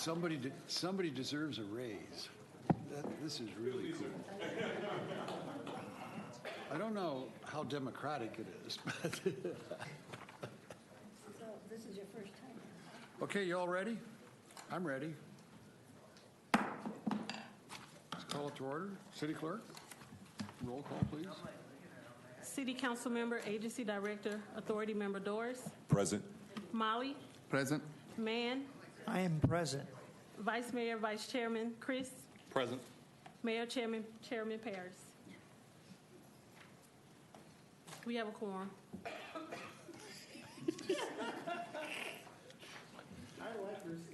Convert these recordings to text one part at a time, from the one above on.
Somebody deserves a raise. This is really cool. I don't know how democratic it is, but So this is your first time? okay, you all ready? I'm ready. Let's call it to order. City Clerk, roll call, please. City Council Member, Agency Director, Authority Member Doris. Present. Molly. Present. Mann. I am present. Vice Mayor, Vice Chairman Chris. Present. Mayor, Chairman Paris. We have a quorum.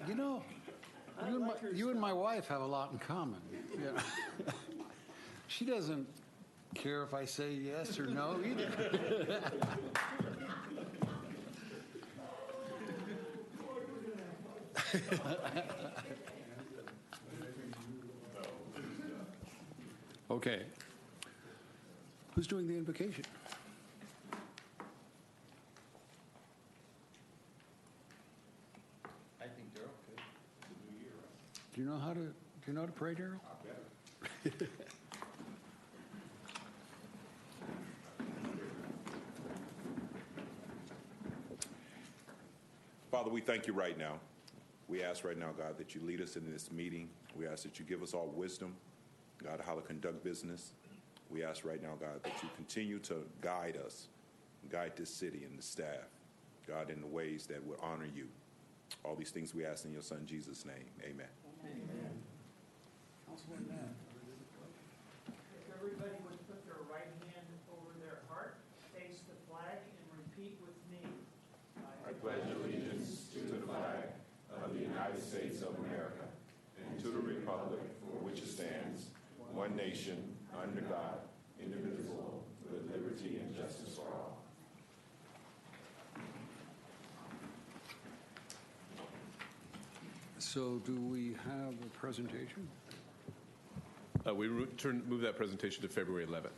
You know, you and my wife have a lot in common. You know? She doesn't care if I say yes or no either. Okay. Who's doing the invocation? I think Daryl could. Do you know how to pray, Daryl? Better. Father, we thank you right now. We ask right now, God, that you lead us in this meeting. We ask that you give us all wisdom, God, how to conduct business. We ask right now, God, that you continue to guide us, guide this city and the staff, God, in the ways that will honor you. All these things we ask in your Son, Jesus' name. Amen. Amen. Councilman Mann. If everybody would put their right hand over their heart, face the flag, and repeat with me. I pledge allegiance to the flag of the United States of America and to the republic for which it stands, one nation, under God, indivisible, with liberty and justice for all. So do we have a presentation? We move that presentation to February 11th.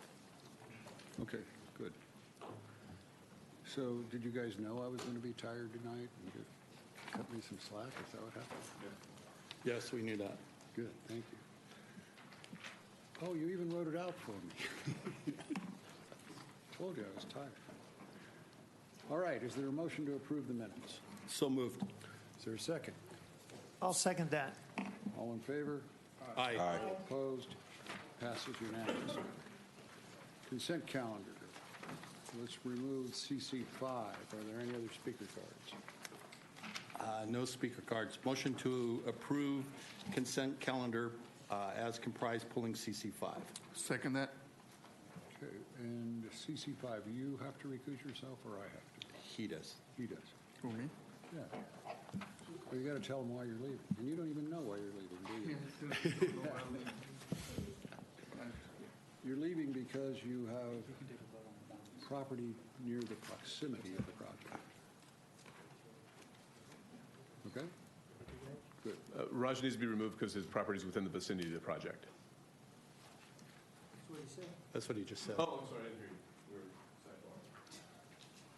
Okay, good. So did you guys know I was going to be tired tonight and just cut me some slack? Is that what happened? Yeah. Yes, we knew that. Good, thank you. Oh, you even wrote it out for me. Told you I was tired. All right, is there a motion to approve the minutes? So moved. Is there a second? I'll second that. All in favor? Aye. Aye. Opposed? Passes unanimously. Consent calendar. Let's remove CC5. Are there any other speaker cards? No speaker cards. Motion to approve consent calendar as comprised pulling CC5. Second that. Okay, and CC5, you have to recuse yourself or I have to? He does. He does. Who, me? Yeah. Well, you got to tell them why you're leaving. And you don't even know why you're leaving, do you? You're leaving because you have property near the proximity of the project. Okay? Good. Raj needs to be removed because his property is within the vicinity of the project. That's what he said. That's what he just said. Oh, I'm sorry, I didn't hear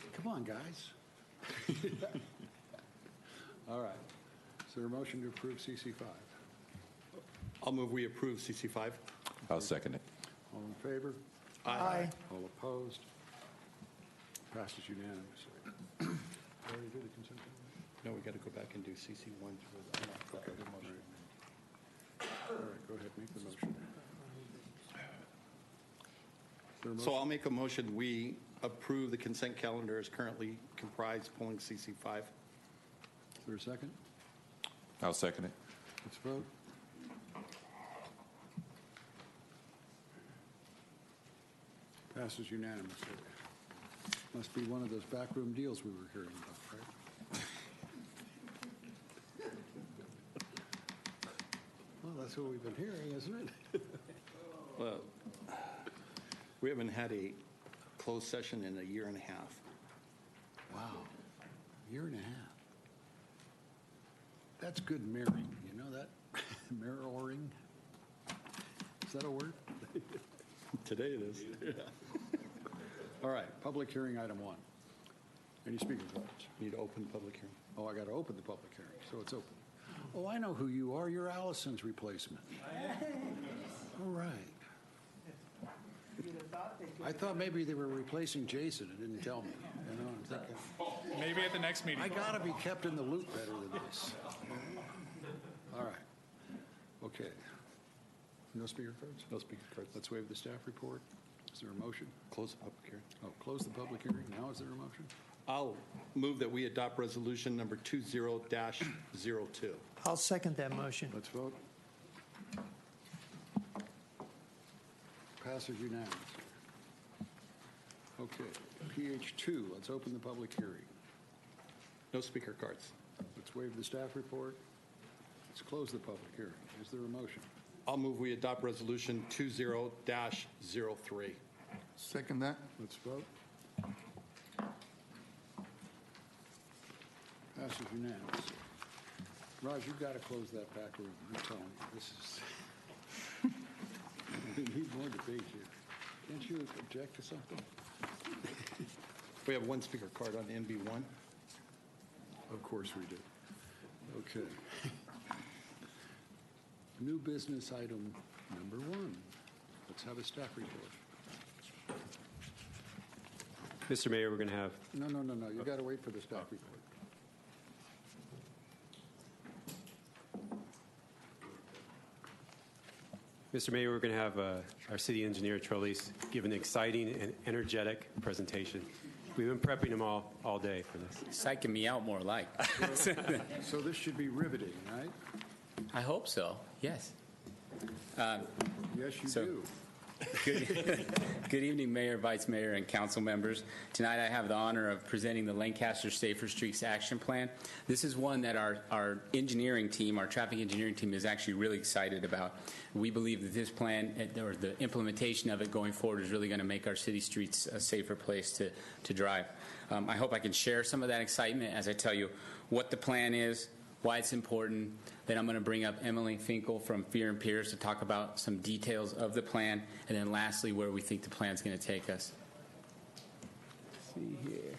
you. Come on, guys. All right. Is there a motion to approve CC5? I'll move we approve CC5. I'll second it. All in favor? Aye. All opposed? Passes unanimously. Already do the consent calendar? No, we got to go back and do CC1 through the Okay. motion. All right, go ahead, make the motion. Is there a So motion? I'll make a motion. We approve the consent calendar as currently comprised pulling CC5. Is there a second? I'll second it. Let's vote. Passes unanimously. Must be one of those backroom deals we were hearing about, right? Well, that's what we've been hearing, isn't it? Well, we haven't had a closed session in a year and a half. Wow, year and a half. That's good mirroring, you know that? Mirroring? Is that a word? Today it is. All right, public hearing item 1. Any speaker cards? Need to open public hearing. Oh, I got to open the public hearing, so it's open. Oh, I know who you are. You're Allison's replacement. All right. I thought maybe they were replacing Jason and didn't tell me. You know, I'm thinking, Maybe at the next meeting. I got to be kept in the loop better than this. All right. Okay. No speaker cards? No speaker cards. Let's waive the staff report. Is there a motion? Close the public hearing. Oh, close the public hearing. Now is there a motion? I'll move that we adopt resolution number 20-02. I'll second that motion. Let's vote. Passes unanimously. Okay, PH2, let's open the public hearing. No speaker cards. Let's waive the staff report. Let's close the public hearing. Is there a motion? I'll move we adopt resolution 20-03. Second that. Let's vote. Passes unanimously. Raj, you've got to close that back room. I'm telling you, this is... We need more debate here. Can't you object to something? We have one speaker card on NB1. Of course we do. Okay. New business item number 1. Let's have a staff report. Mr. Mayor, we're going to have... No. You got to wait for the staff report. Mr. Mayor, we're going to have our city engineer, Trollis, give an exciting and energetic presentation. We've been prepping him all day for this. Psyching me out more like. So this should be riveting, right? I hope so, yes. Yes, you So- do. Good evening, Mayor, Vice Mayor, and council members. Tonight I have the honor of presenting the Lancaster Safer Streets Action Plan. This is one that our engineering team, our traffic engineering team, is actually really excited about. We believe that this plan, or the implementation of it going forward, is really going to make our city streets a safer place to drive. I hope I can share some of that excitement as I tell you what the plan is, why it's important. Then I'm going to bring up Emily Finkel from Fear and Peers to talk about some details of the plan, and then lastly, where we think the plan is going to take us. Let's see here.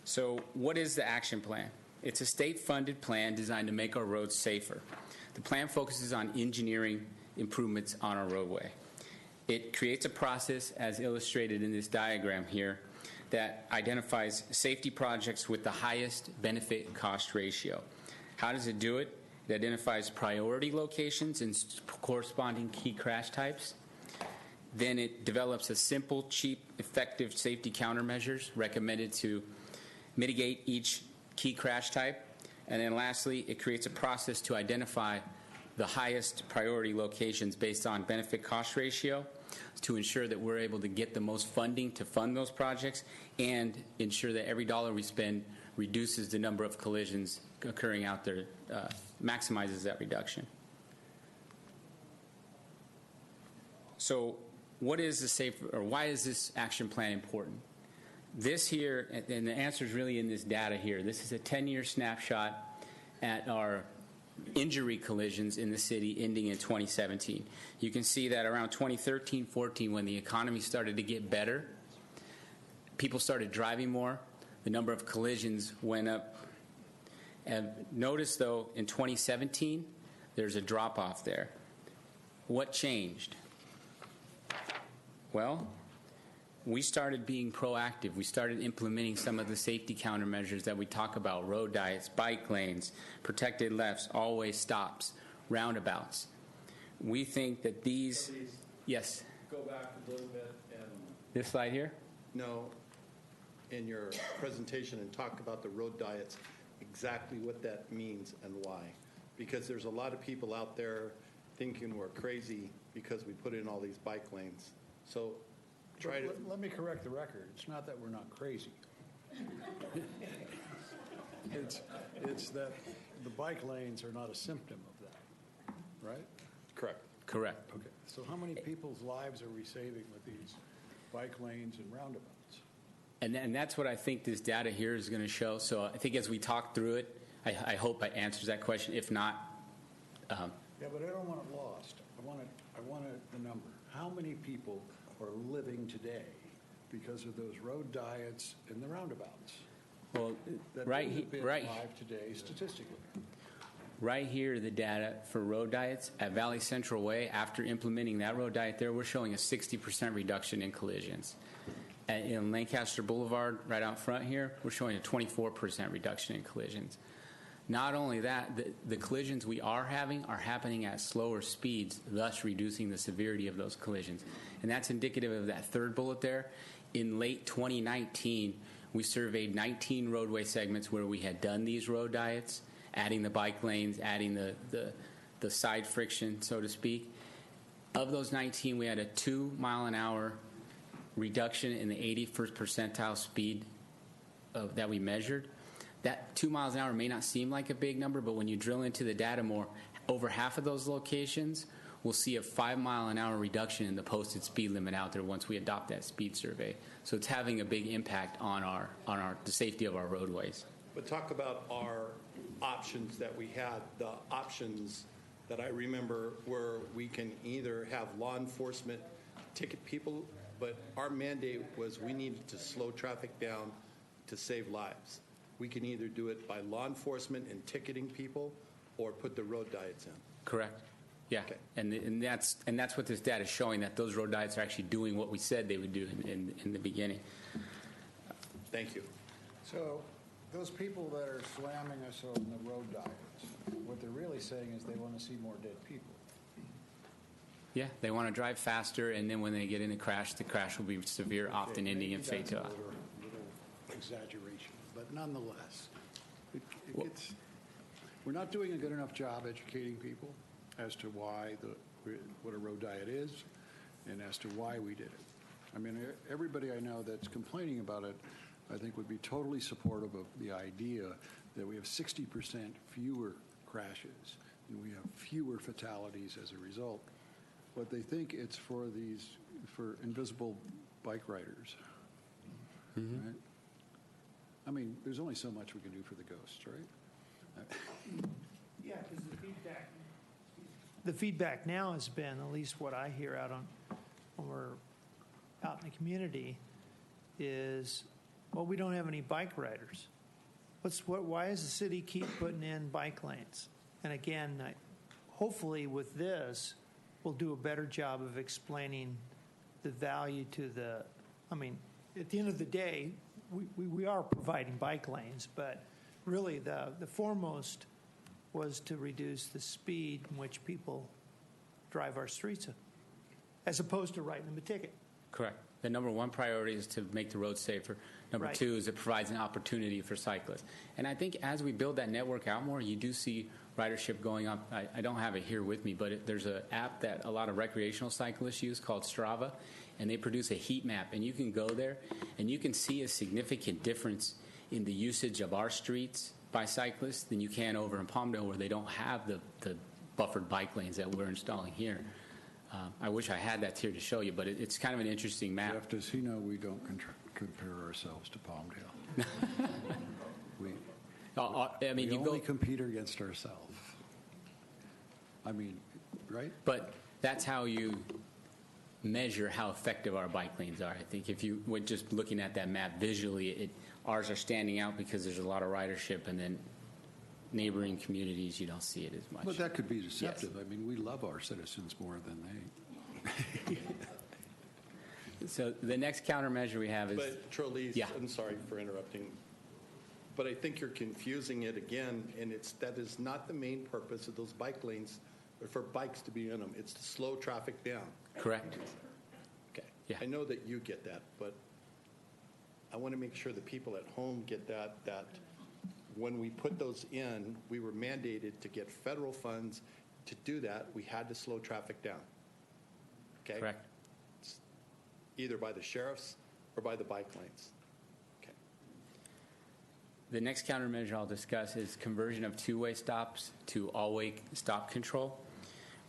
So what is the action plan? It's a state-funded plan designed to make our roads safer. The plan focuses on engineering improvements on our roadway. It creates a process, as illustrated in this diagram here, that identifies safety projects with the highest benefit-cost ratio. How does it do it? It identifies priority locations and corresponding key crash types. Then it develops a simple, cheap, effective safety countermeasures recommended to mitigate each key crash type. And then lastly, it creates a process to identify the highest priority locations based on benefit-cost ratio to ensure that we're able to get the most funding to fund those projects and ensure that every dollar we spend reduces the number of collisions occurring out there, maximizes that reduction. So what is the safe, or why is this action plan important? This here, and the answer is really in this data here. This is a 10-year snapshot at our injury collisions in the city ending in 2017. You can see that around 2013-14, when the economy started to get better, people started driving more, the number of collisions went up. And notice, though, in 2017, there's a drop-off there. What changed? Well, we started being proactive. We started implementing some of the safety countermeasures that we talk about: road diets, bike lanes, protected lefts, always stops, roundabouts. We think that these... Please, yes? go back a little bit and... This slide here? No, in your presentation, and talk about the road diets, exactly what that means and why. Because there's a lot of people out there thinking we're crazy because we put in all these bike lanes. So try to... Let me correct the record. It's not that we're not crazy. It's that the bike lanes are not a symptom of that, right? Correct. Correct. Okay. So how many people's lives are we saving with these bike lanes and roundabouts? And that's what I think this data here is going to show. So I think as we talk through it, I hope it answers that question. If not... Yeah, but I don't want it lost. I want the number. How many people are living today because of those road diets and the roundabouts? Well, That right would have been right. alive today statistically. right here are the data for road diets. At Valley Central Way, after implementing that road diet there, we're showing a 60% reduction in collisions. In Lancaster Boulevard, right out front here, we're showing a 24% reduction in collisions. Not only that, the collisions we are having are happening at slower speeds, thus reducing the severity of those collisions. And that's indicative of that third bullet there. In late 2019, we surveyed 19 roadway segments where we had done these road diets, adding the bike lanes, adding the side friction, so to speak. Of those 19, we had a 2 mile an hour reduction in the 81st percentile speed that we measured. That 2 miles an hour may not seem like a big number, but when you drill into the data more, over half of those locations will see a 5 mile an hour reduction in the posted speed limit out there once we adopt that speed survey. So it's having a big impact on the safety of our roadways. But talk about our options that we had. The options that I remember were we can either have law enforcement ticket people, but our mandate was we needed to slow traffic down to save lives. We can either do it by law enforcement and ticketing people or put the road diets in. Correct. Yeah. Okay. And that's what this data is showing, that those road diets are actually doing what we said they would do in the beginning. Thank you. So those people that are slamming us on the road diets, what they're really saying is they want to see more dead people. Yeah, they want to drive faster, and then when they get in a crash, the crash will be severe, often ending in Maybe that's fatal. a little exaggeration, but nonetheless, we're not doing a good enough job educating people as to what a road diet is and as to why we did it. I mean, everybody I know that's complaining about it, I think would be totally supportive of the idea that we have 60% fewer crashes and we have fewer fatalities as a result. But they think it's for invisible bike riders. Mm-hmm. Right? I mean, there's only so much we can do for the ghosts, right? Yeah, because The feedback now has been, at least what I hear when we're out in the community, is, well, we don't have any bike riders. Why does the city keep putting in bike lanes? And again, hopefully with this, we'll do a better job of explaining the value to at the end of the day, we are providing bike lanes, but really the foremost was to reduce the speed in which people drive our streets, as opposed to writing them a ticket. Correct. The number one priority is to make the roads safer. Number Right. two is it provides an opportunity for cyclists. And I think as we build that network out more, you do see ridership going up. I don't have it here with me, but there's an app that a lot of recreational cyclists use called Strava, and they produce a heat map. And you can go there, and you can see a significant difference in the usage of our streets by cyclists than you can over in Palmdale, where they don't have the buffered bike lanes that we're installing here. I wish I had that here to show you, but it's kind of an interesting map. Jeff, does he know we don't compare ourselves to Palmdale? We you only go, compete against ourselves. I mean, right? but that's how you measure how effective our bike lanes are. I think if you were just looking at that map visually, ours are standing out because there's a lot of ridership, and then neighboring communities, you don't see it as much. But that could be deceptive. Yes. I mean, we love our citizens more than they. So the next countermeasure we have is... But Trolese, Yeah. I'm sorry for interrupting, but I think you're confusing it again, and that is not the main purpose of those bike lanes, or for bikes to be in them. It's to slow traffic down. Correct. Okay. Yeah. I know that you get that, but I want to make sure the people at home get that when we put those in, we were mandated to get federal funds. To do that, we had to slow traffic down. Okay? Correct. Either by the sheriffs or by the bike lanes. Okay. The next countermeasure I'll discuss is conversion of two-way stops to all-way stop control.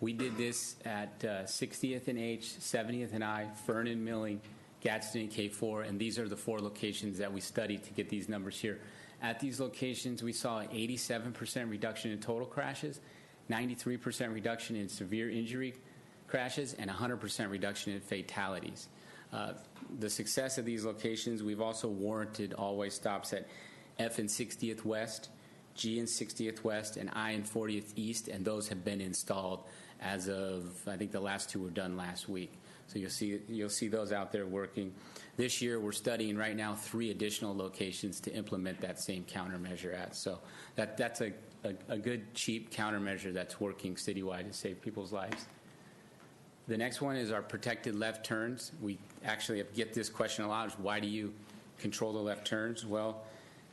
We did this at 60th and H, 70th and I, Fernan, Milling, Gadsden, and K4, and these are the 4 locations that we studied to get these numbers here. At these locations, we saw an 87% reduction in total crashes, 93% reduction in severe injury crashes, and 100% reduction in fatalities. The success of these locations, we've also warranted all-way stops at F and 60th West, G and 60th West, and I and 40th East, and those have been installed as of, I think the last two were done last week. So you'll see those out there working. This year, we're studying right now 3 additional locations to implement that same countermeasure at. So that's a good, cheap countermeasure that's working citywide to save people's lives. The next one is our protected left turns. We actually get this question a lot, is why do you control the left turns? Well,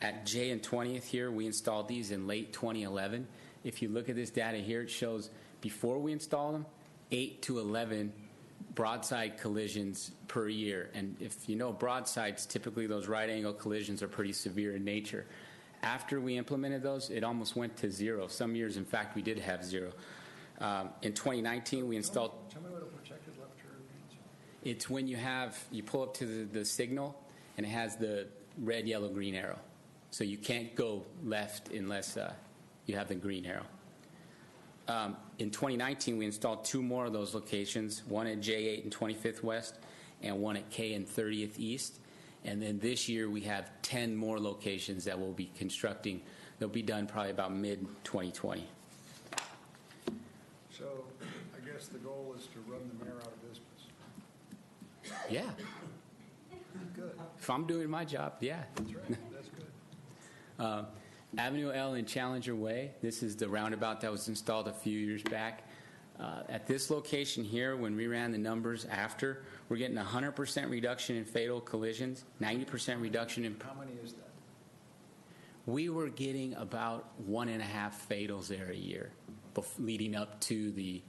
at J and 20th here, we installed these in late 2011. If you look at this data here, it shows before we installed them, 8 to 11 broadside collisions per year. And if you know broadsides, typically those right angle collisions are pretty severe in nature. After we implemented those, it almost went to 0. Some years, in fact, we did have 0. In 2019, we installed... Tell me what a protected left turn means. It's when you pull up to the signal, and it has the red, yellow, green arrow. So you can't go left unless you have the green arrow. In 2019, we installed 2 more of those locations, one at J8 and 25th West, and one at K and 30th East. And then this year, we have 10 more locations that we'll be constructing. They'll be done probably about mid-2020. So I guess the goal is to run the mayor out of business. Yeah. Good. If I'm doing my job, yeah. That's right. That's good. Avenue L and Challenger Way. This is the roundabout that was installed a few years back. At this location here, when we ran the numbers after, we're getting 100% reduction in fatal collisions, 90% reduction in... How many is that? We were getting about 1.5 fatals there a year leading up to the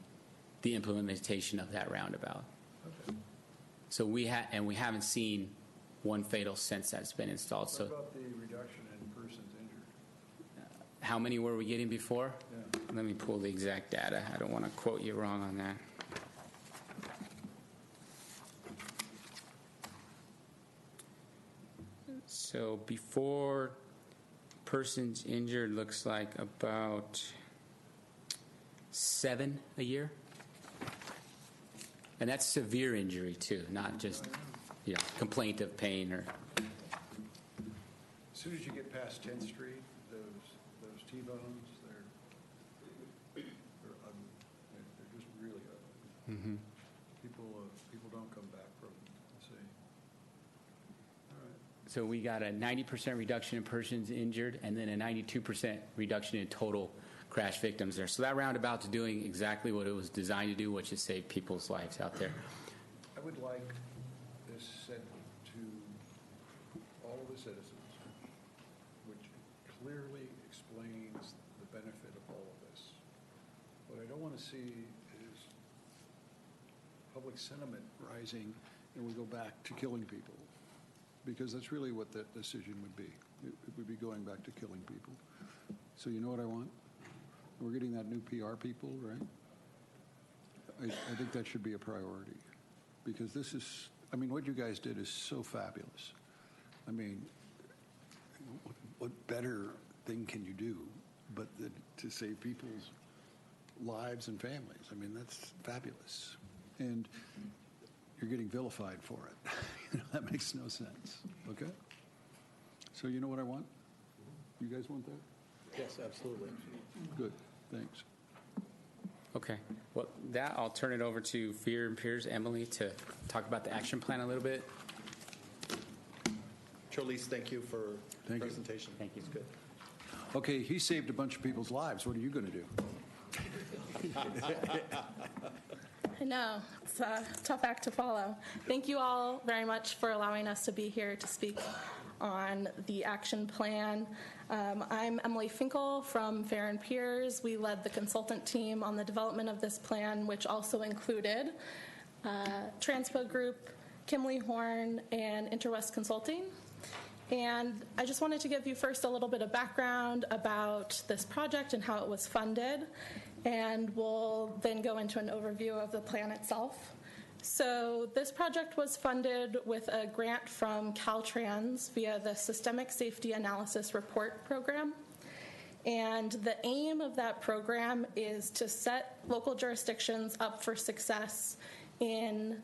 implementation of that roundabout. Okay. So we haven't seen one fatal since that's been installed. What about the reduction in persons injured? How many were we getting before? Yeah. Let me pull the exact data. I don't want to quote you wrong on that. So before persons injured, looks like about 7 a year. And that's severe injury too, not just complaint of pain or... As soon as you get past 10th Street, those T-bones, they're ugly. They're just really ugly. Mm-hmm. People don't come back from them. See. All right. So we got a 90% reduction in persons injured and then a 92% reduction in total crash victims there. So that roundabout's doing exactly what it was designed to do, which is save people's lives out there. I would like this sent to all of the citizens, which clearly explains the benefit of all of this. What I don't want to see is public sentiment rising and we go back to killing people, because that's really what that decision would be. It would be going back to killing people. So you know what I want? We're getting that new PR people, right? I think that should be a priority, because this is, I mean, what you guys did is so fabulous. I mean, what better thing can you do but to save people's lives and families? I mean, that's fabulous. And you're getting vilified for it. That makes no sense, okay? So you know what I want? You guys want that? Yes, absolutely. Good, thanks. Okay. Well, I'll turn it over to Fear and Peers, Emily, to talk about the action plan a little bit. Charlize, thank you for the Thank you. presentation. Thank you. It's good. Okay, he saved a bunch of people's lives. What are you going to do? I know. It's a tough act to follow. Thank you all very much for allowing us to be here to speak on the action plan. I'm Emily Finkel from Fair and Peers. We led the consultant team on the development of this plan, which also included Transpo Group, Kimley Horn, and Interwest Consulting. And I just wanted to give you first a little bit of background about this project and how it was funded, and we'll then go into an overview of the plan itself. So this project was funded with a grant from Caltrans via the Systemic Safety Analysis Report Program. And the aim of that program is to set local jurisdictions up for success in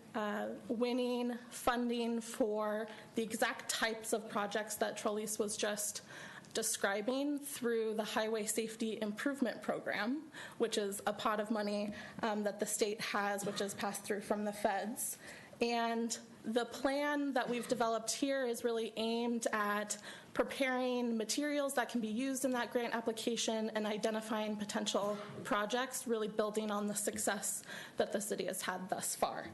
winning funding for the exact types of projects that Trollice was just describing through the Highway Safety Improvement Program, which is a pot of money that the state has, which is passed through from the feds. And the plan that we've developed here is really aimed at preparing materials that can be used in that grant application and identifying potential projects, really building on the success that the city has had thus far.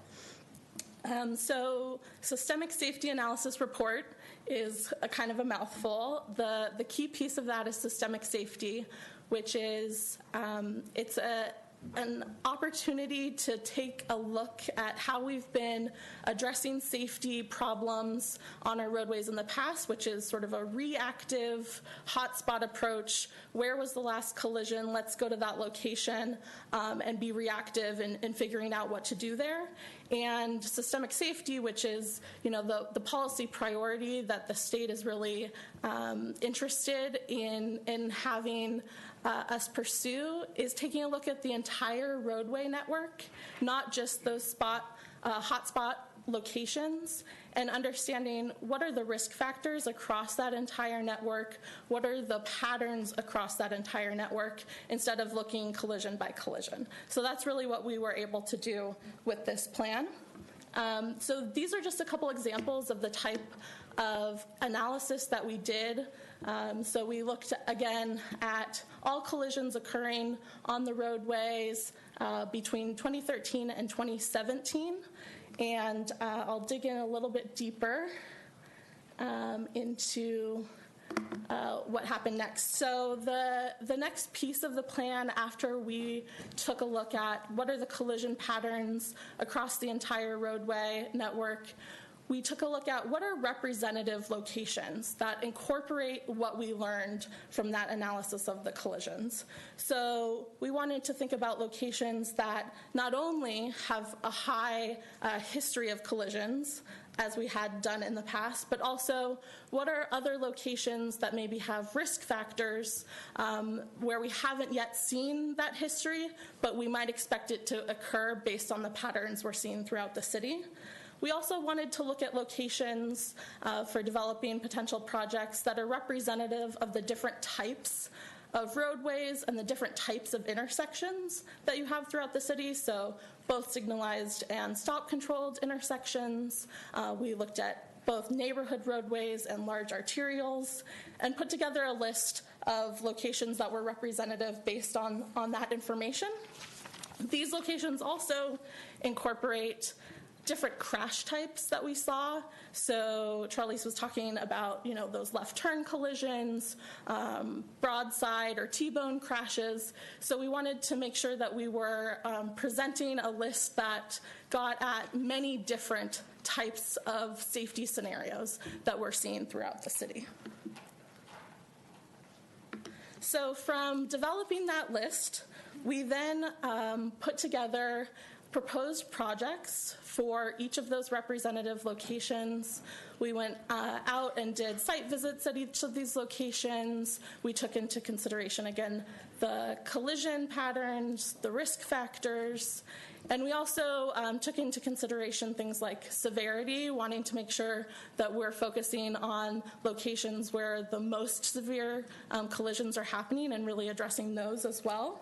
So systemic safety analysis report is a kind of a mouthful. The key piece of that is systemic safety, which is it's an opportunity to take a look at how we've been addressing safety problems on our roadways in the past, which is sort of a reactive hotspot approach. Where was the last collision? Let's go to that location and be reactive in figuring out what to do there. And systemic safety, which is, you know, the policy priority that the state is really interested in having us pursue, is taking a look at the entire roadway network, not just those hotspot locations, and understanding what are the risk factors across that entire network, what are the patterns across that entire network, instead of looking collision by collision. So that's really what we were able to do with this plan. So these are just a couple examples of the type of analysis that we did. So we looked again at all collisions occurring on the roadways between 2013 and 2017. And I'll dig in a little bit deeper into what happened next. So the next piece of the plan, after we took a look at what are the collision patterns across the entire roadway network, we took a look at what are representative locations that incorporate what we learned from that analysis of the collisions. So we wanted to think about locations that not only have a high history of collisions, as we had done in the past, but also what are other locations that maybe have risk factors where we haven't yet seen that history, but we might expect it to occur based on the patterns we're seeing throughout the city. We also wanted to look at locations for developing potential projects that are representative of the different types of roadways and the different types of intersections that you have throughout the city. So both signalized and stop-controlled intersections. We looked at both neighborhood roadways and large arterials, and put together a list of locations that were representative based on that information. These locations also incorporate different crash types that we saw. So Charlize was talking about, you know, those left turn collisions, broadside or T-bone crashes. So we wanted to make sure that we were presenting a list that got at many different types of safety scenarios that we're seeing throughout the city. So from developing that list, we then put together proposed projects for each of those representative locations. We went out and did site visits at each of these locations. We took into consideration, again, the collision patterns, the risk factors, and we also took into consideration things like severity, wanting to make sure that we're focusing on locations where the most severe collisions are happening and really addressing those as well.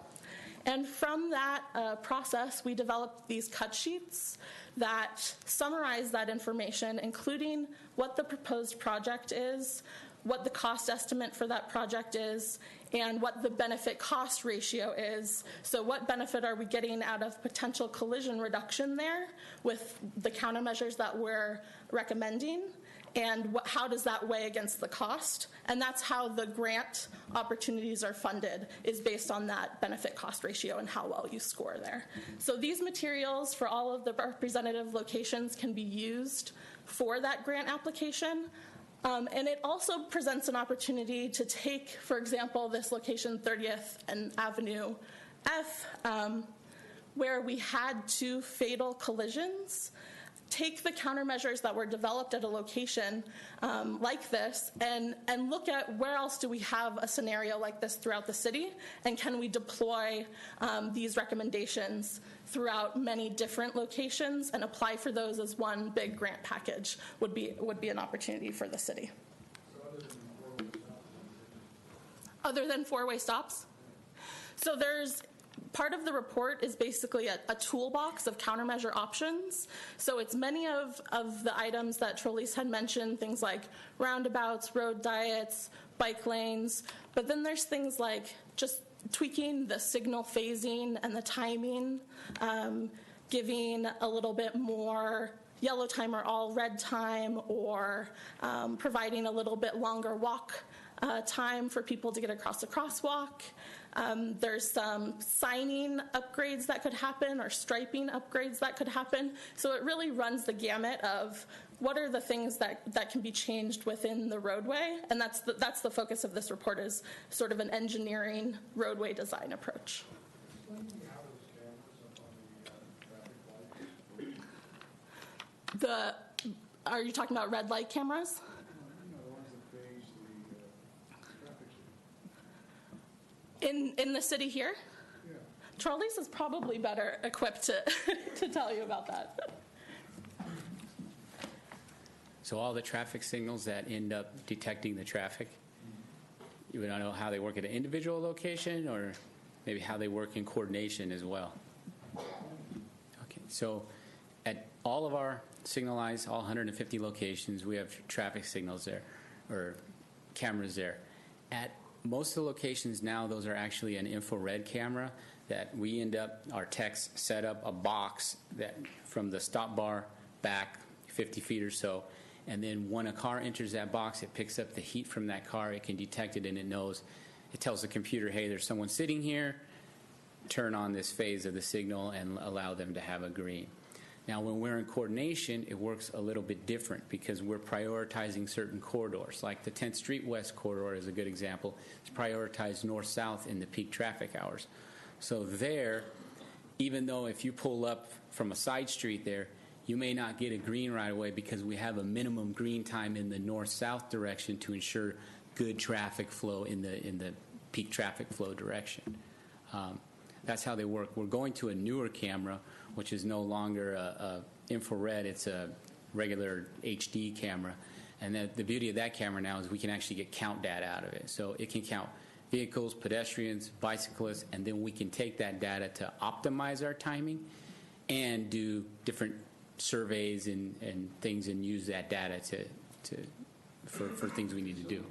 And from that process, we developed these cut sheets that summarize that information, including what the proposed project is, what the cost estimate for that project is, and what the benefit-cost ratio is. So what benefit are we getting out of potential collision reduction there with the countermeasures that we're recommending? And how does that weigh against the cost? And that's how the grant opportunities are funded, is based on that benefit-cost ratio and how well you score there. So these materials for all of the representative locations can be used for that grant application. And it also presents an opportunity to take, for example, this location 30th and Avenue F, where we had 2 fatal collisions, take the countermeasures that were developed at a location like this and look at where else do we have a scenario like this throughout the city, and can we deploy these recommendations throughout many different locations and apply for those as one big grant package would be an opportunity for the city. other than four-way stops. So there's part of the report is basically a toolbox of countermeasure options. So it's many of the items that Trolleys had mentioned, things like roundabouts, road diets, bike lanes, but then there's things like just tweaking the signal phasing and the timing, giving a little bit more yellow time or all red time, or providing a little bit longer walk time for people to get across the crosswalk. There's some signing upgrades that could happen, or striping upgrades that could happen. So it really runs the gamut of what are the things that can be changed within the roadway, and that's the focus of this report, is sort of an engineering roadway design approach. Are you talking about red light cameras? In the city here? Yeah. Trolleys is probably better equipped to tell you about that. So all the traffic signals that end up detecting the traffic, you would not know how they work at an individual location, or maybe how they work in coordination as well. Okay, so at all of our signalized, all 150 locations, we have traffic signals there, or cameras there. At most of the locations now, those are actually an infrared camera that we end up, our techs set up a box that from the stop bar back 50 feet or so, and then when a car enters that box, it picks up the heat from that car, it can detect it, and it tells the computer, hey, there's someone sitting here, turn on this phase of the signal and allow them to have a green. Now, when we're in coordination, it works a little bit different because we're prioritizing certain corridors. Like the 10th Street West corridor is a good example. It's prioritized north-south in the peak traffic hours. So there, even though if you pull up from a side street there, you may not get a green right away because we have a minimum green time in the north-south direction to ensure good traffic flow in the peak traffic flow direction. That's how they work. We're going to a newer camera, which is no longer a infrared, it's a regular HD camera. And the beauty of that camera now is we can actually get count data out of it. So it can count vehicles, pedestrians, bicyclists, and then we can take that data to optimize our timing and do different surveys and things, and use that data for things we need to do.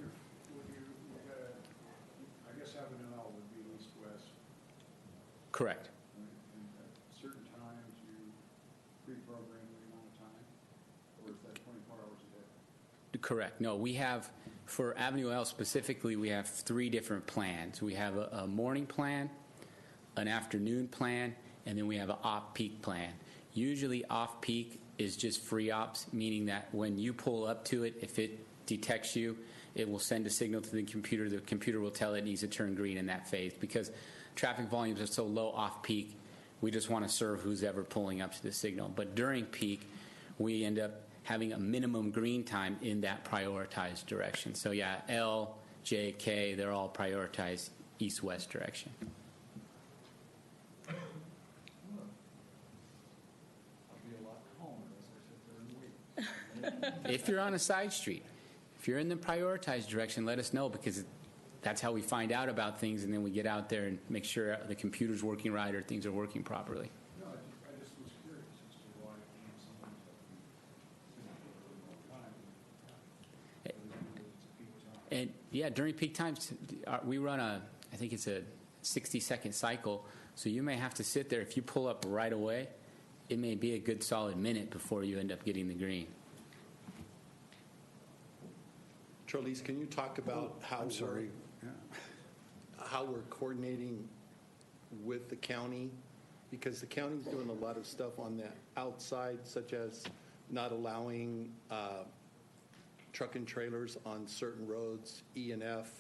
I guess Avenue L would be east-west. Correct. Certain times you pre-program the amount of time, or is that 24 hours a day? Correct. No, we have, for Avenue L specifically, we have 3 different plans. We have a morning plan, an afternoon plan, and then we have an off-peak plan. Usually off-peak is just free ops, meaning that when you pull up to it, if it detects you, it will send a signal to the computer. The computer will tell it needs to turn green in that phase. Because traffic volumes are so low off-peak, we just want to serve who's ever pulling up to the signal. But during peak, we end up having a minimum green time in that prioritized direction. So yeah, L, J, K, they're all prioritized east-west direction. If you're on a side street, if you're in the prioritized direction, let us know, because that's how we find out about things, and then we get out there and make sure the computer's working right or things are working properly. No, I just was curious as to why somebody's And yeah, during peak times, we run I think it's a 60-second cycle, so you may have to sit there. If you pull up right away, it may be a good solid minute before you end up getting the green. Charlize, can you talk about how we're coordinating with the county? Because the county's doing a lot of stuff on the outside, such as not allowing truck and trailers on certain roads, E and F,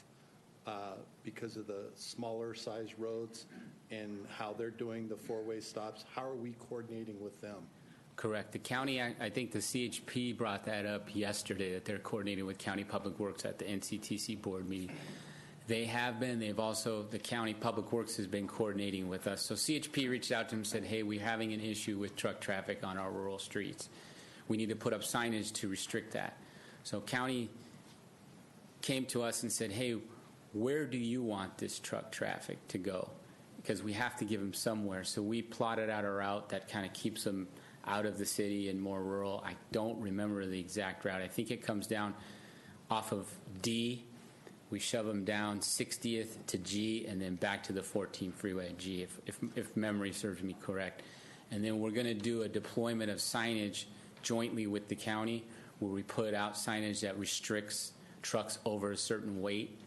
because of the smaller size roads, and how they're doing the four-way stops. How are we coordinating with them? Correct. The county, I think the CHP brought that up yesterday, that they're coordinating with County Public Works at the NCTC board meeting. They have been. They've also, the County Public Works has been coordinating with us. So CHP reached out to them and said, hey, we're having an issue with truck traffic on our rural streets. We need to put up signage to restrict that. So county came to us and said, hey, where do you want this truck traffic to go? Because we have to give them somewhere. So we plotted out a route that kind of keeps them out of the city and more rural. I don't remember the exact route. I think it comes down off of D. We shove them down 60th to G and then back to the 14 freeway at G, if memory serves me correct. And then we're going to do a deployment of signage jointly with the county where we put out signage that restricts trucks over a certain weight.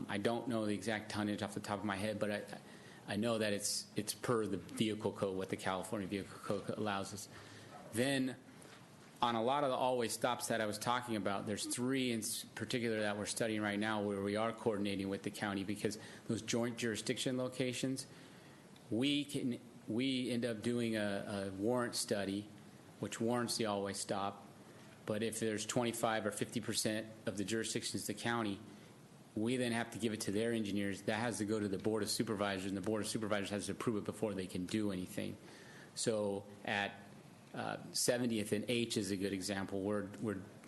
I don't know the exact tonnage off the top of my head, but I know that it's per the vehicle code, what the California Vehicle Code allows us. Then on a lot of the always stops that I was talking about, there's 3 in particular that we're studying right now where we are coordinating with the county, because those joint jurisdiction locations, we end up doing a warrant study, which warrants the always stop. But if there's 25 or 50% of the jurisdictions the county, we then have to give it to their engineers. That has to go to the Board of Supervisors, and the Board of Supervisors has to approve it before they can do anything. So at 70th and H is a good example.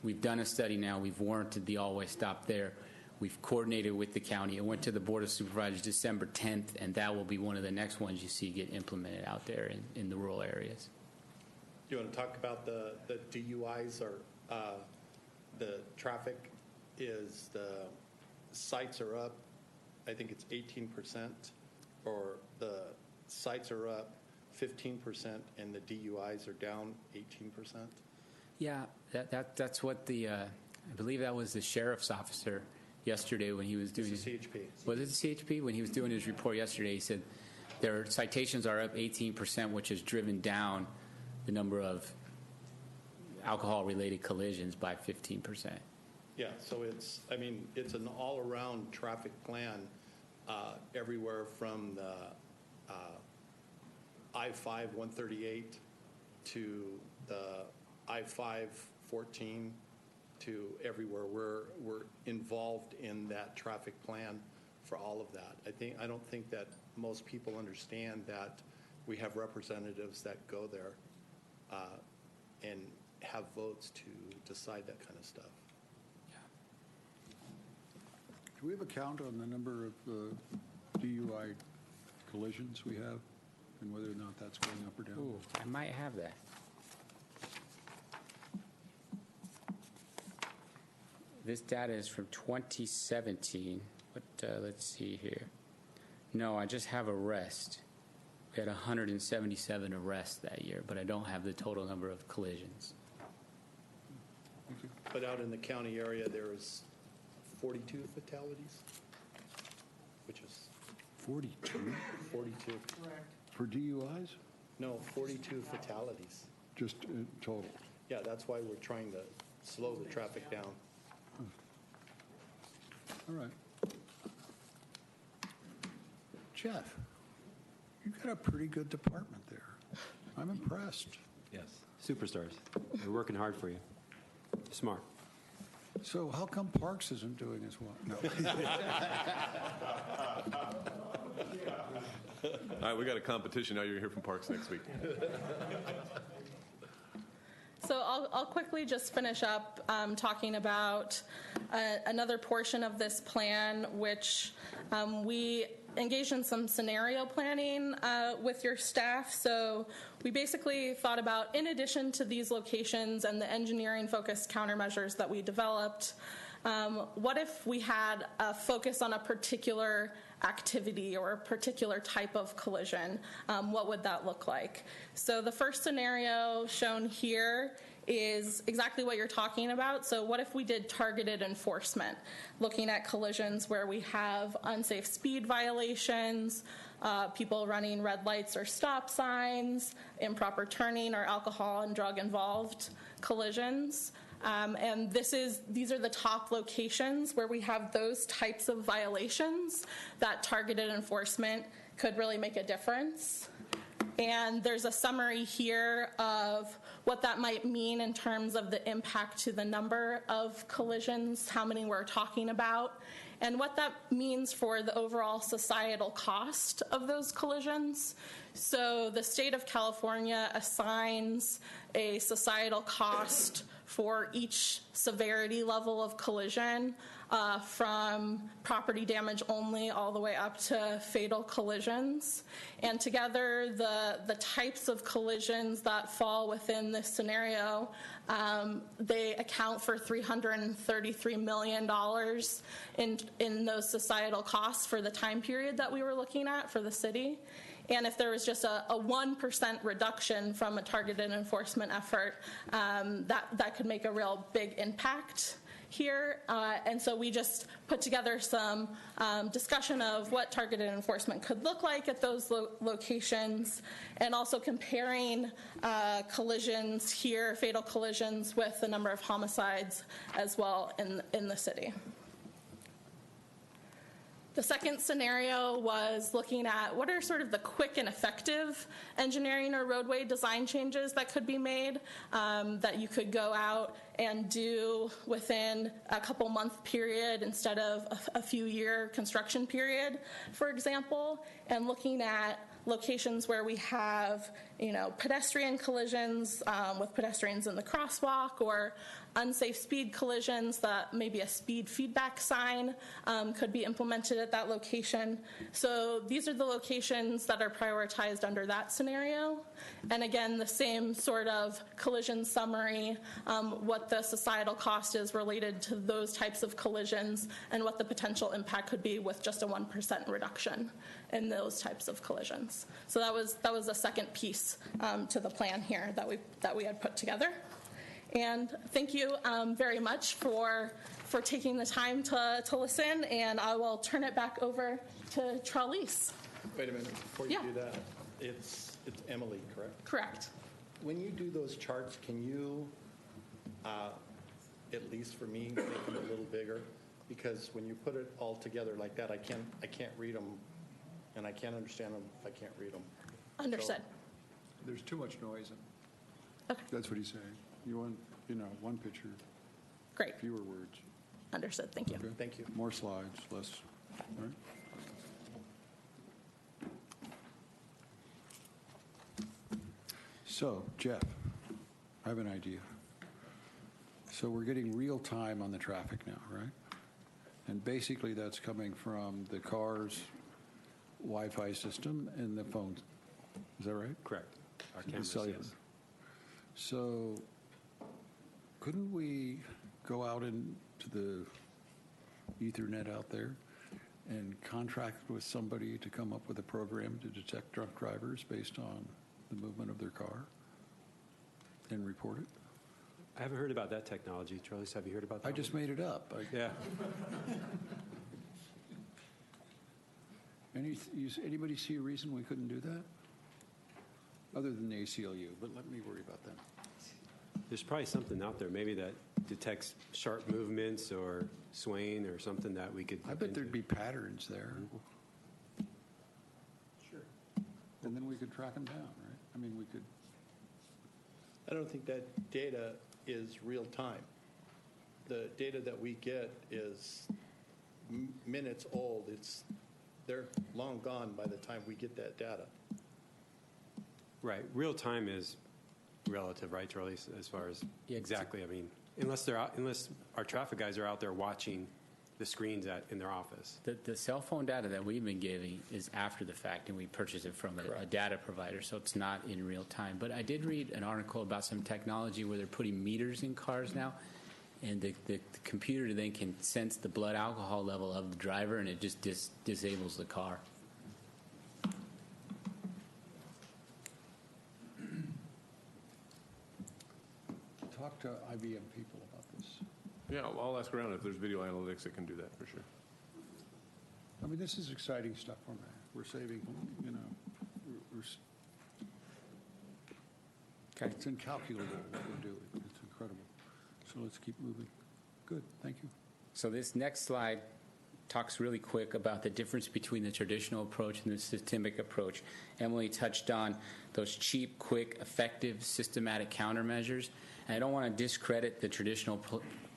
We've done a study now. We've warranted the always stop there. We've coordinated with the county. It went to the Board of Supervisors December 10th, and that will be one of the next ones you see get implemented out there in the rural areas. Do you want to talk about the DUIs or the traffic is the sites are up, I think it's 18%, or the sites are up 15% and the DUIs are down 18%? Yeah, that's what the, I believe that was the sheriff's officer yesterday when he was doing It's the CHP. Was it the CHP? When he was doing his report yesterday, he said their citations are up 18%, which has driven down the number of alcohol-related collisions by 15%. Yeah, so it's an all-around traffic plan everywhere from the I-5-138 to the I-5-14 to everywhere. We're involved in that traffic plan for all of that. I don't think that most people understand that we have representatives that go there and have votes to decide that kind of stuff. Do we have a count on the number of DUI collisions we have and whether or not that's going up or down? Ooh, I might have that. This data is from 2017. Let's see here. No, I just have arrest. We had 177 arrests that year, but I don't have the total number of collisions. But out in the county area, there is 42 fatalities, which is 42 42. for DUIs? No, 42 fatalities. Just total? Yeah, that's why we're trying to slow the traffic down. All right. Jeff, you've got a pretty good department there. I'm impressed. Yes. Superstars. We're working hard for you. Smart. So how come Parks isn't doing as well? No. All right, we got a competition now. You're going to hear from Parks next week. So I'll quickly just finish up talking about another portion of this plan, which we engaged in some scenario planning with your staff. So we basically thought about, in addition to these locations and the engineering-focused countermeasures that we developed, what if we had a focus on a particular activity or a particular type of collision? What would that look like? So the first scenario shown here is exactly what you're talking about. So what if we did targeted enforcement, looking at collisions where we have unsafe speed violations, people running red lights or stop signs, improper turning, or alcohol and drug involved collisions. And these are the top locations where we have those types of violations that targeted enforcement could really make a difference. And there's a summary here of what that might mean in terms of the impact to the number of collisions, how many we're talking about, and what that means for the overall societal cost of those collisions. So the state of California assigns a societal cost for each severity level of collision from property damage only all the way up to fatal collisions. And together, the types of collisions that fall within this scenario, they account for $333 million in those societal costs for the time period that we were looking at for the city. And if there was just a 1% reduction from a targeted enforcement effort, that could make a real big impact here. And so we just put together some discussion of what targeted enforcement could look like at those locations, and also comparing collisions here, fatal collisions, with the number of homicides as well in the city. The second scenario was looking at what are sort of the quick and effective engineering or roadway design changes that could be made, that you could go out and do within a couple month period instead of a few year construction period, for example, and looking at locations where we have, pedestrian collisions with pedestrians in the crosswalk, or unsafe speed collisions that maybe a speed feedback sign could be implemented at that location. So these are the locations that are prioritized under that scenario. And again, the same sort of collision summary, what the societal cost is related to those types of collisions, and what the potential impact could be with just a 1% reduction in those types of collisions. So that was the second piece to the plan here that we had put together. And thank you very much for taking the time to listen, and I will turn it back over to Tralise. Wait a minute, before you do that, it's Emily, correct? Correct. When you do those charts, can you, at least for me, make them a little bigger? Because when you put it all together like that, I can't read them, and I can't understand them if I can't read them. Understood. There's too much noise. Okay. That's what he's saying. You want, one picture, Great. fewer words. Understood. Thank you. Okay? Thank you. More slides, less. All right? So, Jeff, I have an idea. So we're getting real time on the traffic now, right? And basically that's coming from the car's Wi-Fi system and the phone. Is that right? Correct. Our The cameras, cellular. yes. So couldn't we go out into the Ethernet out there and contract with somebody to come up with a program to detect drunk drivers based on the movement of their car and report it? I haven't heard about that technology. Charlie, have you heard about that? I just made it up. Yeah. Anybody see a reason we couldn't do that? Other than the ACLU, but let me worry about that. There's probably something out there, maybe that detects sharp movements or swaying or something that we could. I bet there'd be patterns there. Sure. And then we could track them down, right? I mean, we could. I don't think that data is real time. The data that we get is minutes old. They're long gone by the time we get that data. Right. Real time is relative, right, Charlie? As far as exactly, I mean, unless our traffic guys are out there watching the screens in their office. The cell phone data that we've been giving is after the fact, and we purchase it from a data provider, so it's not in real time. But I did read an article about some technology where they're putting meters in cars now, and the computer then can sense the blood alcohol level of the driver, and it just disables the car. Talk to IBM people about this. Yeah, I'll ask around if there's video analytics that can do that for sure. I mean, this is exciting stuff for me. We're saving, Okay. it's incalculable what we're doing. It's incredible. So let's keep moving. Good, thank you. So this next slide talks really quick about the difference between the traditional approach and the systemic approach. Emily touched on those cheap, quick, effective, systematic countermeasures. And I don't want to discredit the traditional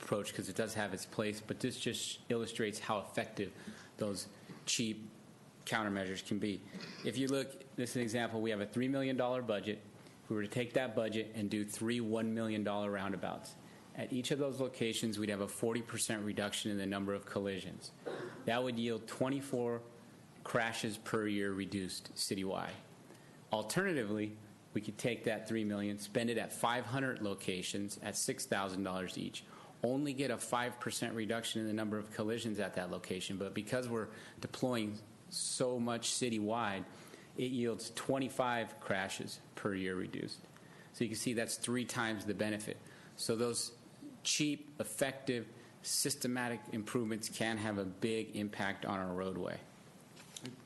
approach because it does have its place, but this just illustrates how effective those cheap countermeasures can be. If you look, this is an example. We have a $3 million budget. If we were to take that budget and do 3 $1 million roundabouts, At each of those locations, we'd have a 40% reduction in the number of collisions. That would yield 24 crashes per year reduced citywide. Alternatively, we could take that $3 million, spend it at 500 locations at $6,000 each, only get a 5% reduction in the number of collisions at that location. But because we're deploying so much citywide, it yields 25 crashes per year reduced. So you can see that's 3 times the benefit. So those cheap, effective, systematic improvements can have a big impact on our roadway.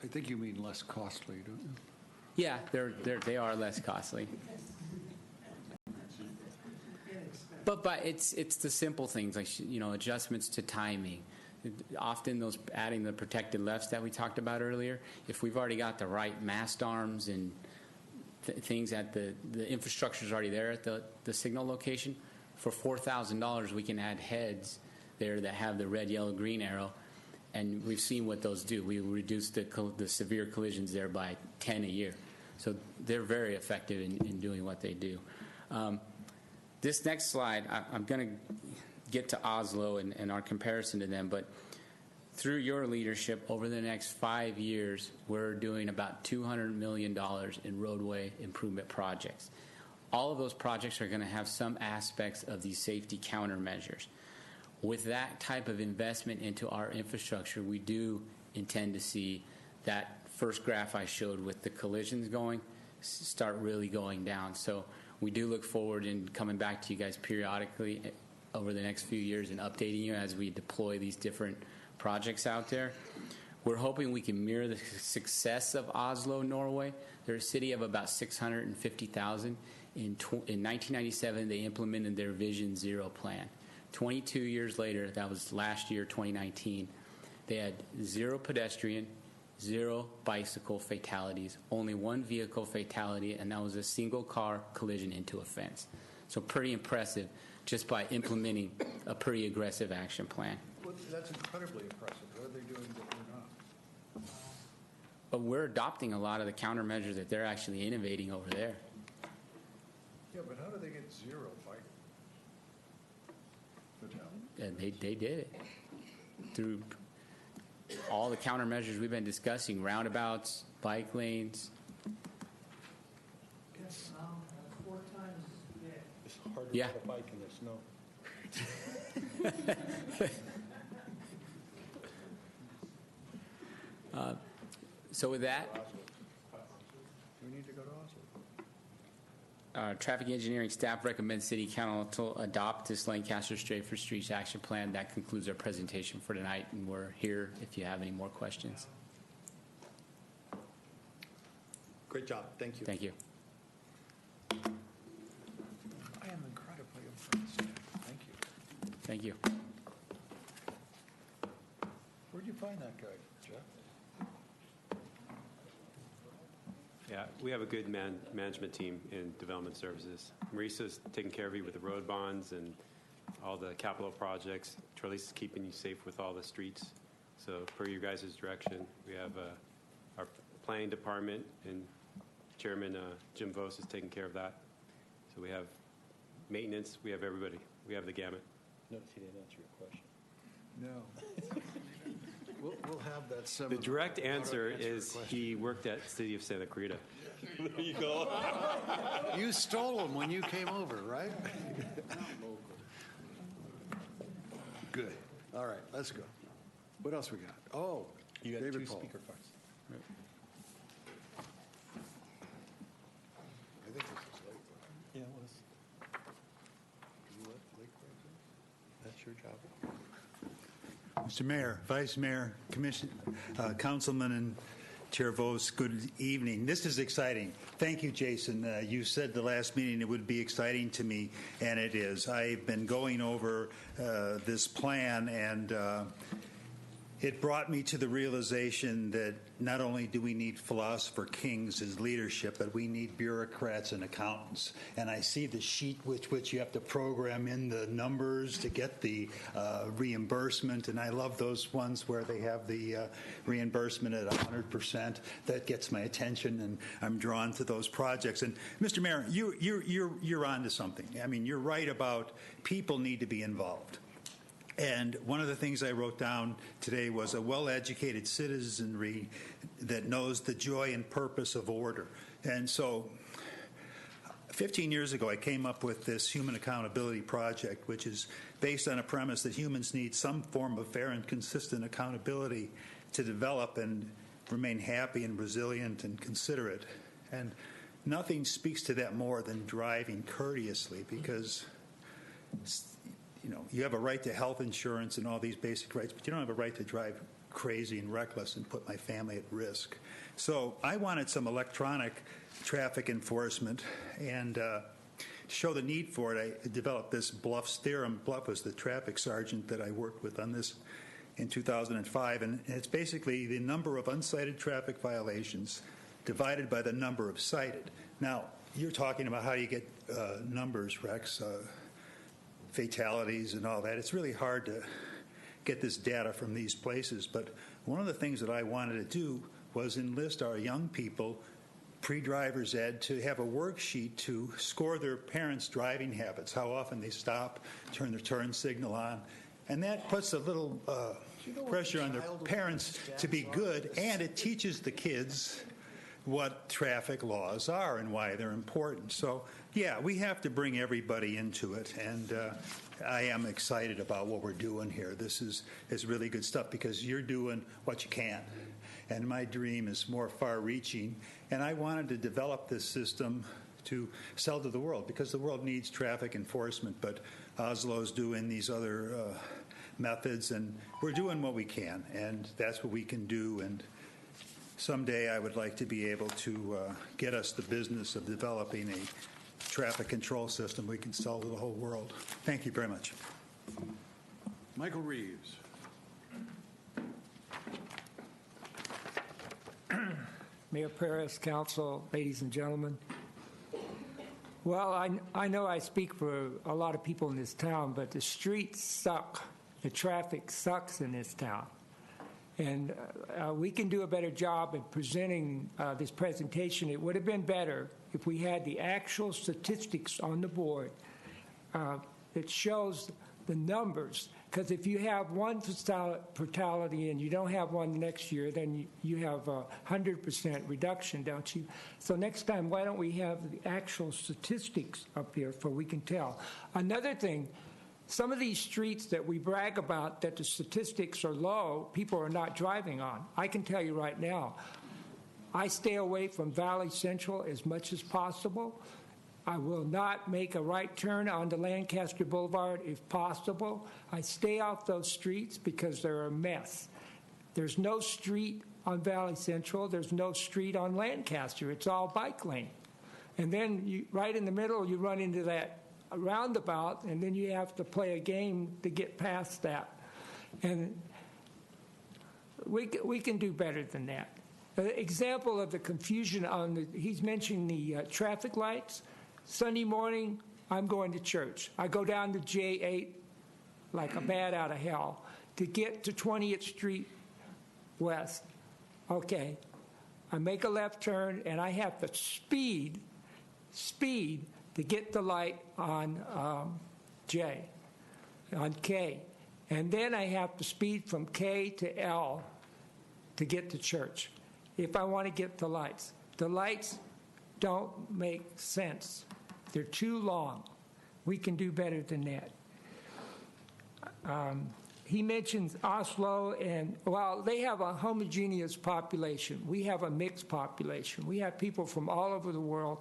I think you mean less costly, don't you? Yeah, they are less costly. But it's the simple things like adjustments to timing. Often those adding the protected lefts that we talked about earlier. If we've already got the right mast arms and things at the infrastructure is already there at the signal location, for $4,000 we can add heads there that have the red, yellow, green arrow, and we've seen what those do. We reduce the severe collisions there by 10 a year. So they're very effective in doing what they do. This next slide, I'm going to get to Oslo and our comparison to them, but through your leadership over the next 5 years, we're doing about $200 million in roadway improvement projects. All of those projects are going to have some aspects of these safety countermeasures. With that type of investment into our infrastructure, we do intend to see that first graph I showed with the collisions start really going down. So we do look forward in coming back to you guys periodically over the next few years and updating you as we deploy these different projects out there. We're hoping we can mirror the success of Oslo, Norway. They're a city of about 650,000. In 1997, they implemented their Vision Zero plan. 22 years later, that was last year, 2019, they had 0 pedestrian, 0 bicycle fatalities, only 1 vehicle fatality, and that was a single car collision into a fence. So pretty impressive just by implementing a pretty aggressive action plan. Well, that's incredibly impressive. What are they doing that we're not? But we're adopting a lot of the countermeasures that they're actually innovating over there. Yeah, but how do they get 0 bike fatality? And they did it through all the countermeasures we've been discussing, roundabouts, bike lanes. Yes, 4 times a day. It's hard to ride a bike in the snow. So with that, We need to go to Oslo. traffic engineering staff recommends City Council adopt this Lancaster Strafer Streets Action Plan. That concludes our presentation for tonight, and we're here if you have any more questions. Great job. Thank you. Thank you. I am incredibly impressed. Thank you. Thank you. Where'd you find that guy, Jeff? Yeah, we have a good management team in development services. Marissa's taking care of you with the road bonds and all the capital projects. Charlize is keeping you safe with all the streets. So per your guys' direction, we have our planning department and Chairman Jim Vos is taking care of that. So we have maintenance, we have everybody. We have the gamut. Notice he didn't answer your question. No. We'll have that seminar. The direct answer is he worked at City of Santa Clarita. There you go. You stole him when you came over, right? Good. All right, let's go. What else we got? Oh, You got David 2 Paul. speaker cards. I think this is late. Yeah, it was. Can you let Lake Forest in? That's your job. Mr. Mayor, Vice Mayor, Commission, Councilman, and Chair Vos, good evening. This is exciting. Thank you, Jason. You said the last meeting it would be exciting to me, and it is. I've been going over this plan, and it brought me to the realization that not only do we need philosopher kings as leadership, but we need bureaucrats and accountants. And I see the sheet with which you have to program in the numbers to get the reimbursement, and I love those ones where they have the reimbursement at 100%. That gets my attention, and I'm drawn to those projects. And Mr. Mayor, you're on to something. I mean, you're right about people need to be involved. And one of the things I wrote down today was a well-educated citizenry that knows the joy and purpose of order. And so 15 years ago, I came up with this Human Accountability Project, which is based on a premise that humans need some form of fair and consistent accountability to develop and remain happy and resilient and considerate. And nothing speaks to that more than driving courteously, because you have a right to health insurance and all these basic rights, but you don't have a right to drive crazy and reckless and put my family at risk. So I wanted some electronic traffic enforcement, and to show the need for it, I developed this Bluff's theorem. Bluff was the traffic sergeant that I worked with on this in 2005, and it's basically the number of uncited traffic violations divided by the number of cited. Now, you're talking about how you get numbers, Rex, fatalities and all that. It's really hard to get this data from these places, but one of the things that I wanted to do was enlist our young people, pre-driver's ed, to have a worksheet to score their parents' driving habits, how often they stop, turn their turn signal on, and that puts a little pressure on their parents to be good, and it teaches the kids what traffic laws are and why they're important. So, yeah, we have to bring everybody into it, and I am excited about what we're doing here. This is really good stuff, because you're doing what you can, and my dream is more far-reaching, and I wanted to develop this system to sell to the world, because the world needs traffic enforcement, but Oslo's doing these other methods, and we're doing what we can, and that's what we can do. And someday I would like to be able to get us the business of developing a traffic control system we can sell to the whole world. Thank you very much. Michael Reeves. Mayor Paris, council, ladies and gentlemen. Well, I know I speak for a lot of people in this town, but the streets suck. The traffic sucks in this town. And we can do a better job in presenting this presentation. It would have been better if we had the actual statistics on the board that shows the numbers. Because if you have one fatality and you don't have one next year, then you have a 100% reduction, don't you? So next time, why don't we have the actual statistics up here so we can tell? Another thing, some of these streets that we brag about that the statistics are low, people are not driving on. I can tell you right now, I stay away from Valley Central as much as possible. I will not make a right turn onto Lancaster Boulevard if possible. I stay off those streets because they're a mess. There's no street on Valley Central. There's no street on Lancaster. It's all bike lane. And then right in the middle, you run into that roundabout, and then you have to play a game to get past that. And we can do better than that. An example of the confusion he's mentioning the traffic lights. Sunday morning, I'm going to church. I go down to J8 like a bat out of hell to get to 20th Street West. Okay, I make a left turn, and I have to speed to get the light on on K. And then I have to speed from K to L to get to church if I want to get the lights. The lights don't make sense. They're too long. We can do better than that. He mentions Oslo, and well, they have a homogeneous population. We have a mixed population. We have people from all over the world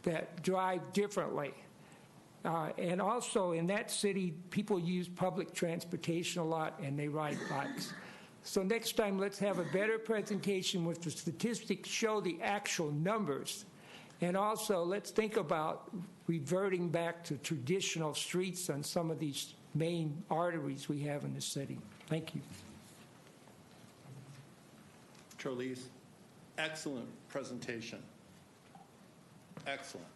that drive differently. And also in that city, people use public transportation a lot, and they ride bikes. So next time, let's have a better presentation with the statistics, show the actual numbers. And also, let's think about reverting back to traditional streets on some of these main arteries we have in the city. Thank you. Charlize, excellent presentation. Excellent.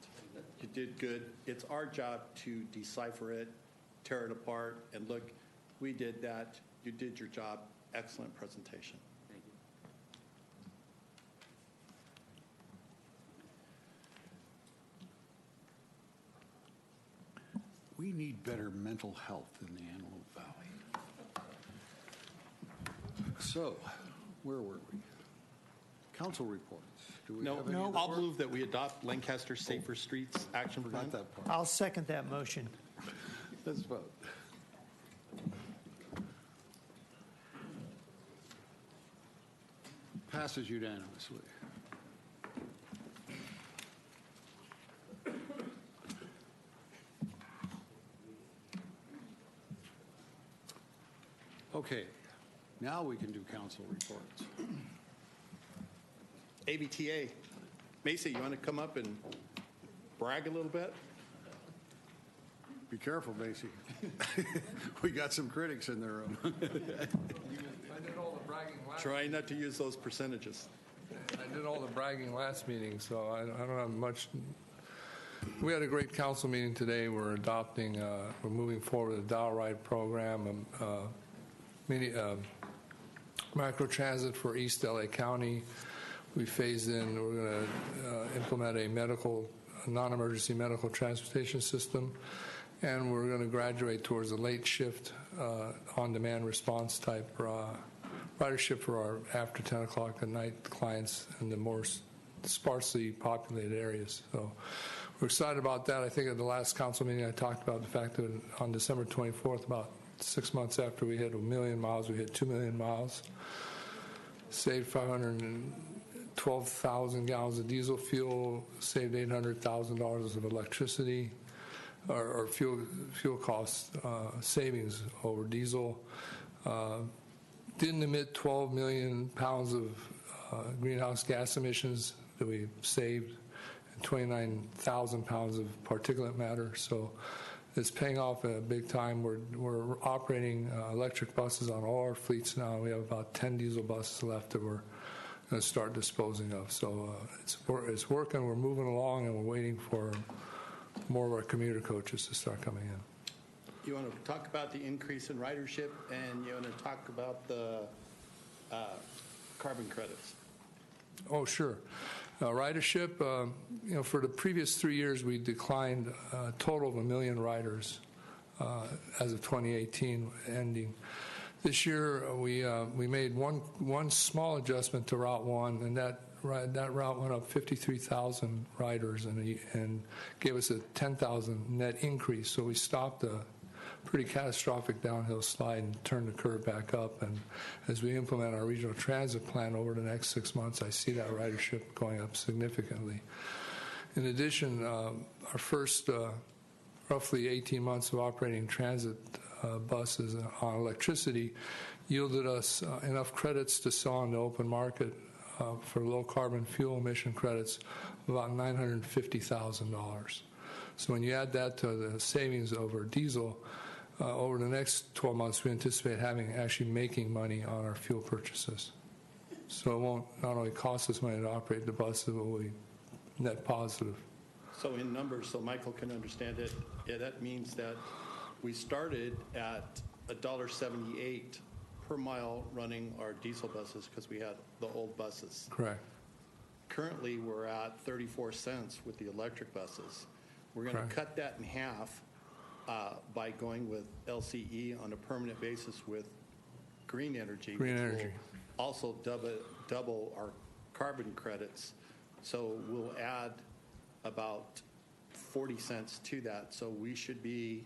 You did good. It's our job to decipher it, tear it apart, and look, we did that. You did your job. Excellent presentation. Thank you. We need better mental health in the Antelope Valley. So, where were we? Council reports. Do we have any No, I'll report? move that we adopt Lancaster Safer Streets Action Plan. Forgot that part. I'll second that motion. Let's vote. Passes unanimously. Okay, now we can do council reports. ABTA. Macy, you want to come up and brag a little bit? Be careful, Macy. We got some critics in the room. I did all the bragging last. Try not to use those percentages. I did all the bragging last meeting, so I don't have much. We had a great council meeting today. We're adopting, we're moving forward with the Dial Ride program, microtransit for East LA County. We phased in. We're going to implement a non-emergency medical transportation system, and we're going to graduate towards a late shift, on-demand response type ridership for our after 10 o'clock at night clients in the more sparsely populated areas. So we're excited about that. I think at the last council meeting I talked about the fact that on December 24th, about 6 months after we hit 1 million miles, we hit 2 million miles, saved 512,000 gallons of diesel fuel, saved $800,000 of electricity, or fuel cost savings over diesel. Didn't emit 12 million pounds of greenhouse gas emissions that we saved, and 29,000 pounds of particulate matter. So it's paying off big time. We're operating electric buses on all our fleets now. We have about 10 diesel buses left that we're going to start disposing of. So it's working. We're moving along, and we're waiting for more of our commuter coaches to start coming in. You want to talk about the increase in ridership, and you want to talk about the carbon credits. Oh, sure. Ridership, for the previous 3 years, we declined a total of 1 million riders as of 2018 ending. This year, we made one small adjustment to Route 1, and that route went up 53,000 riders and gave us a 10,000 net increase. So we stopped a pretty catastrophic downhill slide and turned the curve back up. And as we implement our regional transit plan over the next 6 months, I see that ridership going up significantly. In addition, our first roughly 18 months of operating transit buses on electricity yielded us enough credits to sell on the open market for low carbon fuel emission credits of about $950,000. So when you add that to the savings over diesel, over the next 12 months, we anticipate actually making money on our fuel purchases. So it won't not only cost us money to operate the buses, but will be net positive. So in numbers, so Michael can understand it, that means that we started at $1.78 per mile running our diesel buses because we had the old buses. Correct. Currently, we're at 34 cents with the electric buses. We're going to cut that in half by going with LCE on a permanent basis with green energy. Green energy. Will also double our carbon credits. So we'll add about 40 cents to that. So we should be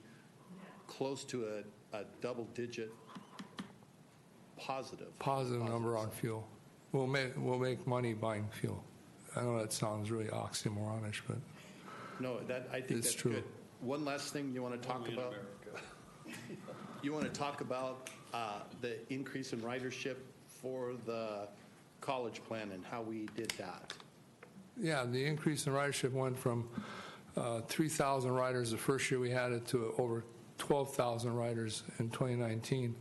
close to a double-digit positive number on fuel. We'll make money buying fuel. I know that sounds really oxymoronish, but no, I think it's that's true. good. One last thing you want to talk about? You want to talk about the increase in ridership for the college plan and how we did that? Yeah, the increase in ridership went from 3,000 riders the first year we had it to over 12,000 riders in 2019.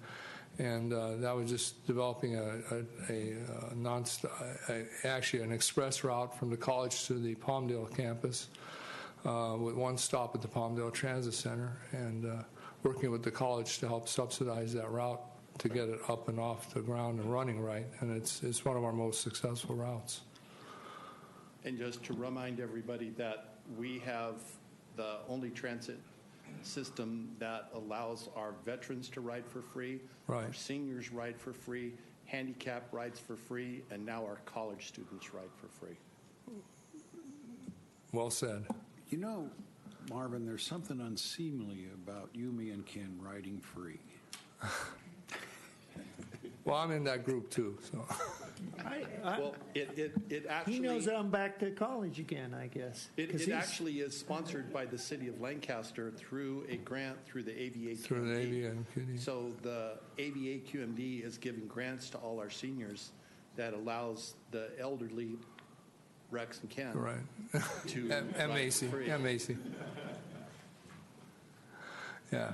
And that was just developing actually an express route from the college to the Palmdale campus with one stop at the Palmdale Transit Center, and working with the college to help subsidize that route to get it up and off the ground and running right. And it's one of our most successful routes. And just to remind everybody that we have the only transit system that allows our veterans to ride for free, Right. our seniors ride for free, handicap rides for free, and now our college students ride for free. Well said. You know, Marvin, there's something unseemly about you, me, and Ken riding free. Well, I'm in that group too, so. Well, it actually... He knows that I'm back to college again, I guess. It actually is sponsored by the city of Lancaster through a grant through the AVA QMD. Through the AVA QMD. So the AVA QMD is giving grants to all our seniors that allows the elderly, Rex and Ken, Right. to and ride Macy. free. And Macy. Yeah.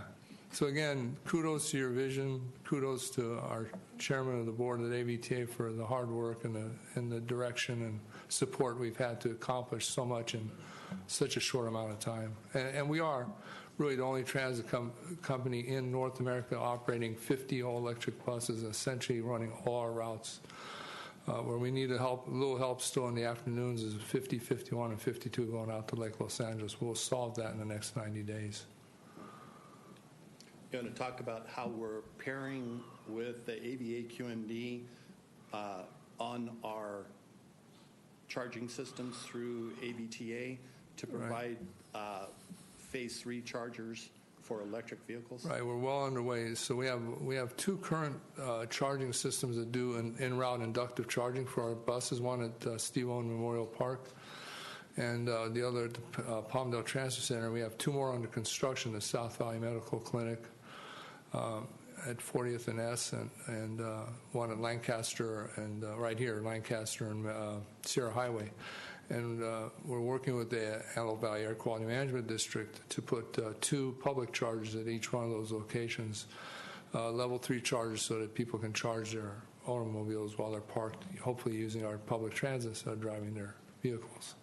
So again, kudos to your vision. Kudos to our chairman of the board at AVTA for the hard work and the direction and support we've had to accomplish so much in such a short amount of time. And we are really the only transit company in North America operating 50 all-electric buses, essentially running all our routes. Where we need a little help still in the afternoons is 50, 51, and 52 going out to Lake Los Angeles. We'll solve that in the next 90 days. Going to talk about how we're pairing with the AVA QMD on our charging systems through AVTA to provide phase 3 chargers for electric vehicles. Right, we're well underway. So we have two current charging systems that do an en-route inductive charging for our buses. One at Steve Owen Memorial Park, and the other at the Palmdale Transit Center. We have two more under construction: the South Valley Medical Clinic at 40th and S, and one at Lancaster and right here, Lancaster and Sierra Highway. And we're working with the Antelope Valley Air Quality Management District to put two public chargers at each one of those locations, level 3 chargers, so that people can charge their automobiles while they're parked, hopefully using our public transit instead of driving their vehicles.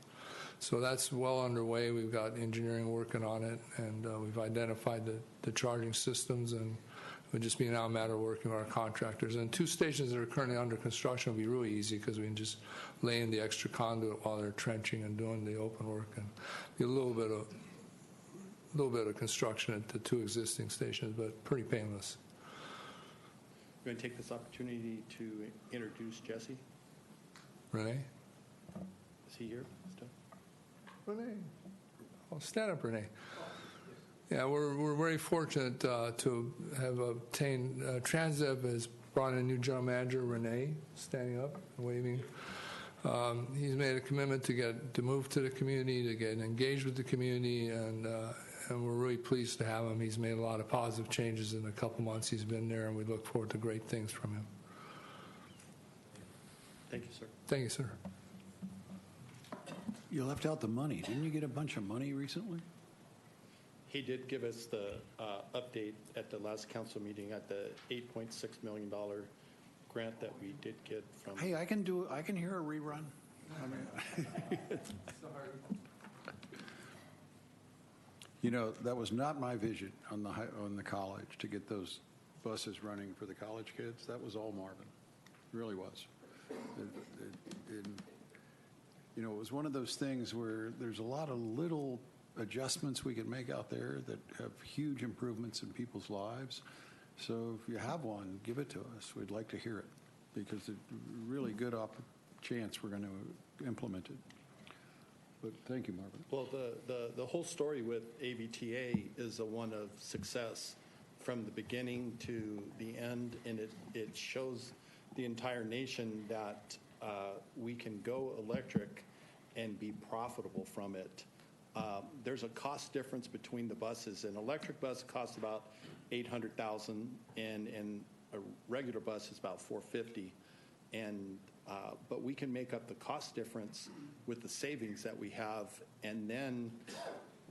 So that's well underway. We've got engineering working on it, and we've identified the charging systems, and it would just be now a matter of working with our contractors. And two stations that are currently under construction will be really easy because we can just lay in the extra conduit while they're trenching and doing the open work, and be a little bit of construction at the two existing stations, but pretty painless. I'm going to take this opportunity to introduce Jesse. Renee? Is he here? Renee. Oh, stand up, Renee. Yeah, we're very fortunate to have obtained, Transdev has brought in a new general manager, Renee, standing up and waving. He's made a commitment to move to the community, to get engaged with the community, and we're really pleased to have him. He's made a lot of positive changes in the couple months he's been there, and we look forward to great things from him. Thank you, sir. Thank you, sir. You left out the money. Didn't you get a bunch of money recently? He did give us the update at the last council meeting at the $8.6 million grant that we did get from. Hey, I can hear a rerun. I mean, you know, that was not my vision on the college to get those buses running for the college kids. That was all Marvin. It really was. You know, it was one of those things where there's a lot of little adjustments we can make out there that have huge improvements in people's lives. So if you have one, give it to us. We'd like to hear it because it's a really good chance we're going to implement it. But thank you, Marvin. Well, the whole story with AVTA is a one of success from the beginning to the end, and it shows the entire nation that we can go electric and be profitable from it. There's a cost difference between the buses. An electric bus costs about $800,000, and a regular bus is about $450,000. But we can make up the cost difference with the savings that we have, and then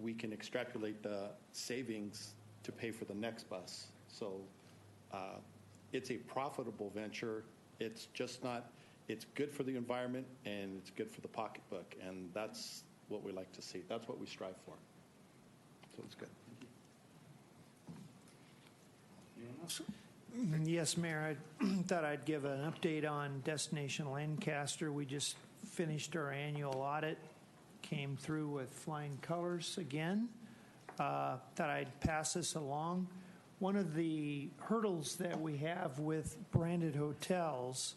we can extrapolate the savings to pay for the next bus. So it's a profitable venture. It's just not, it's good for the environment and it's good for the pocketbook. And that's what we like to see. That's what we strive for. So it's good. Yes, Mayor, I thought I'd give an update on Destination Lancaster. We just finished our annual audit, came through with flying colors again. Thought I'd pass this along. One of the hurdles that we have with branded hotels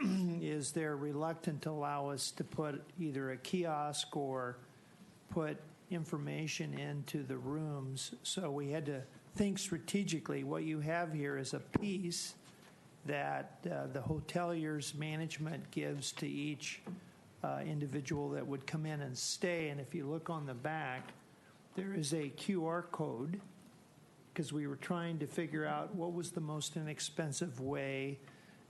is they're reluctant to allow us to put either a kiosk or put information into the rooms. So we had to think strategically. What you have here is a piece that the hotelier's management gives to each individual that would come in and stay. And if you look on the back, there is a QR code, because we were trying to figure out what was the most inexpensive way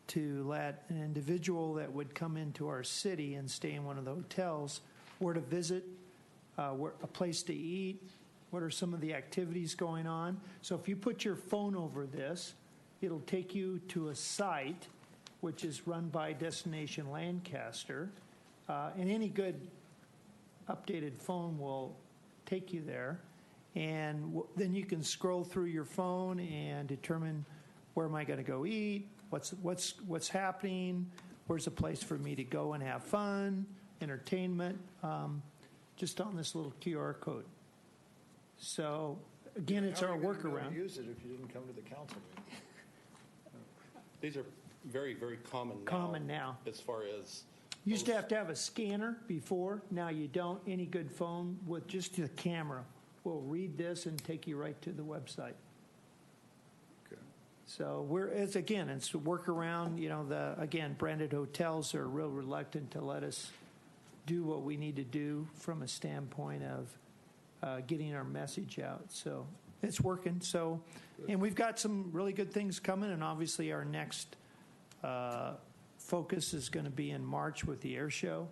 to let an individual that would come into our city and stay in one of the hotels, where to visit, where, a place to eat, what are some of the activities going on. So if you put your phone over this, it'll take you to a site which is run by Destination Lancaster, and any good updated phone will take you there. And then you can scroll through your phone and determine, where am I going to go eat, what's happening, where's a place for me to go and have fun, entertainment, just on this little QR code. So again, it's our workaround. Use it if you didn't come to the council meeting. These are very, very common now. Common now. As far as You used to have a scanner before. Now you don't. Any good phone with just the camera will read this and take you right to the website. Okay. So it's a workaround. You know, again, branded hotels are real reluctant to let us do what we need to do from a standpoint of getting our message out. So it's working. So, and we've got some really good things coming, and obviously our next focus is going to be in March with the air show,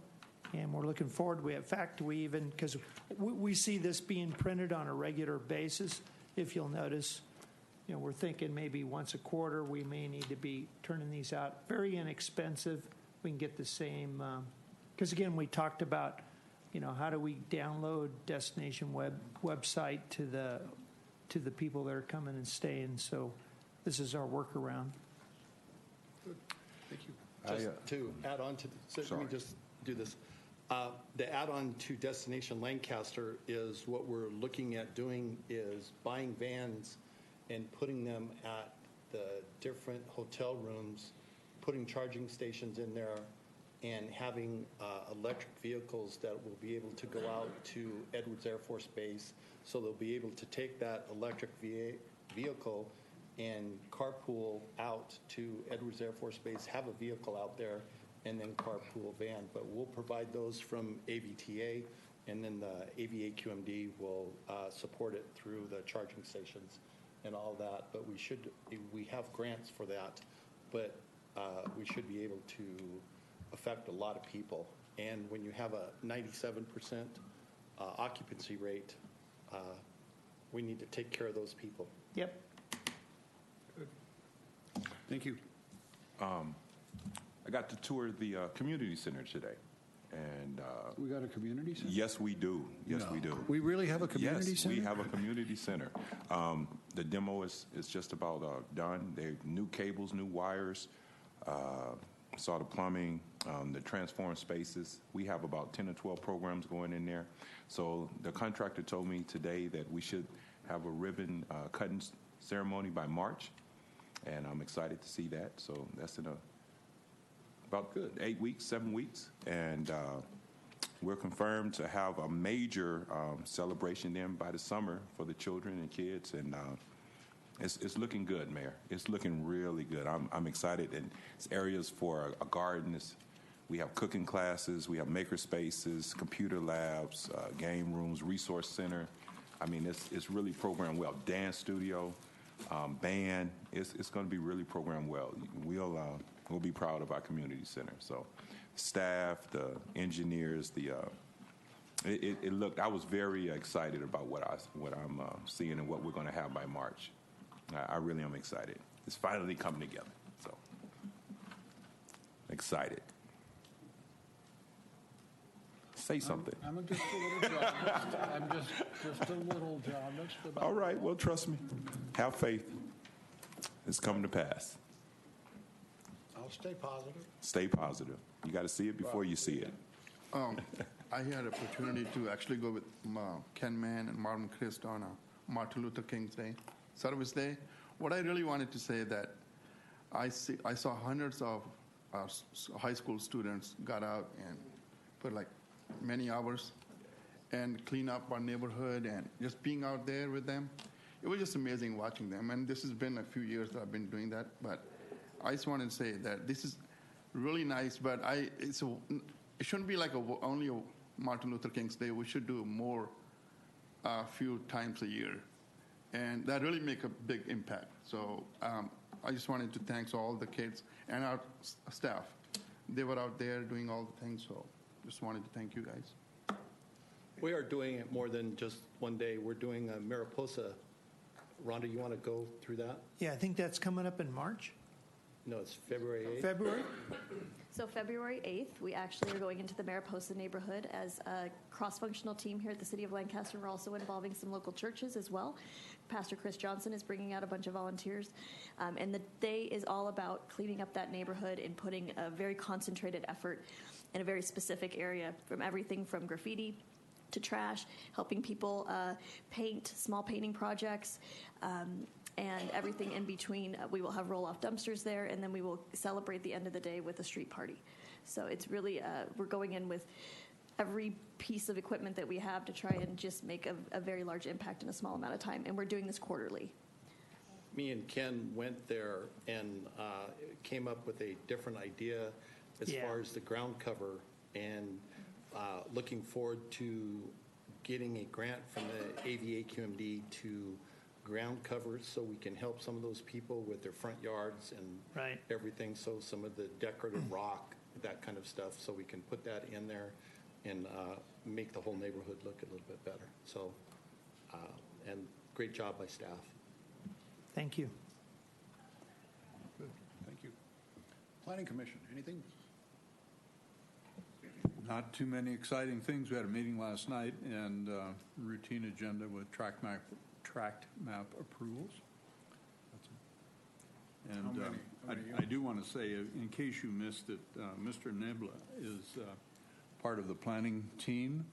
and we're looking forward. In fact, we even, because we see this being printed on a regular basis. If you'll notice, you know, we're thinking maybe once a quarter we may need to be turning these out. Very inexpensive. We can get the same, because again, we talked about, you know, how do we download destination website to the people that are coming and staying. So this is our workaround. Thank you. just to add on to, let me just do this. The add-on to Destination Lancaster is what we're looking at doing is buying vans and putting them at the different hotel rooms, putting charging stations in there, and having electric vehicles that will be able to go out to Edwards Air Force Base. So they'll be able to take that electric vehicle and carpool out to Edwards Air Force Base, have a vehicle out there, and then carpool a van. But we'll provide those from AVTA, and then the AVA QMD will support it through the charging stations and all that. But we have grants for that, but we should be able to affect a lot of people. And when you have a 97% occupancy rate, we need to take care of those people. Yep. Thank you. I got to tour the community center today, and We got a community center? yes, we do. Yes, we do. We really have a community yes, center? we have a community center. The demo is just about done. They new cables, new wires. Saw the plumbing, the transform spaces. We have about 10 or 12 programs going in there. So the contractor told me today that we should have a ribbon cutting ceremony by March, and I'm excited to see that. So that's in about 8 weeks, 7 weeks, and we're confirmed to have a major celebration then by the summer for the children and kids, and it's looking good, Mayor. It's looking really good. I'm excited, and it's areas for a garden. We have cooking classes, we have maker spaces, computer labs, game rooms, resource center. I mean, it's really programmed well. Dance studio, band. It's going to be really programmed well. We'll be proud of our community center. So, staff, the engineers, it looked. I was very excited about what I'm seeing and what we're going to have by March. I really am excited. It's finally coming together. So excited. Say something. I'm just a little jaundiced. I'm just a little jaundiced about All right. Well, trust me. Have faith. It's coming to pass. I'll stay positive. Stay positive. You got to see it before you see it. I had an opportunity to actually go with Ken Mann and Martin Christ on Martin Luther King's Day, Service Day. What I really wanted to say that I saw hundreds of high school students got out and put like many hours and clean up our neighborhood, and just being out there with them, it was just amazing watching them. And this has been a few years that I've been doing that, but I just wanted to say that this is really nice, but it shouldn't be like only a Martin Luther King's Day. We should do more a few times a year, and that really make a big impact. So I just wanted to thank all the kids and our staff. They were out there doing all the things, so just wanted to thank you guys. We are doing it more than just one day. We're doing a Mariposa. Rhonda, you want to go through that? Yeah, I think that's coming up in March. No, it's February 8th. February? So February 8th, we actually are going into the Mariposa neighborhood as a cross-functional team here at the City of Lancaster. We're also involving some local churches as well. Pastor Chris Johnson is bringing out a bunch of volunteers. And the day is all about cleaning up that neighborhood and putting a very concentrated effort in a very specific area, from everything from graffiti to trash, helping people paint, small painting projects, and everything in between. We will have roll-off dumpsters there, and then we will celebrate the end of the day with a street party. So it's really, we're going in with every piece of equipment that we have to try and just make a very large impact in a small amount of time, and we're doing this quarterly. Me and Ken went there and came up with a different idea as far as the ground cover, and looking forward to getting a grant from the AVA-QMD to ground cover so we can help some of those people with their front yards and everything. So some of the decorative rock, that kind of stuff, so we can put that in there and make the whole neighborhood look a little bit better. So, and great job by staff. Thank you. Good. Thank you. Planning Commission, anything? Not too many exciting things. We had a meeting last night and routine agenda with tract map approvals. That's it. And I do want to say, in case you missed it, Mr. Nibla is part of the planning team.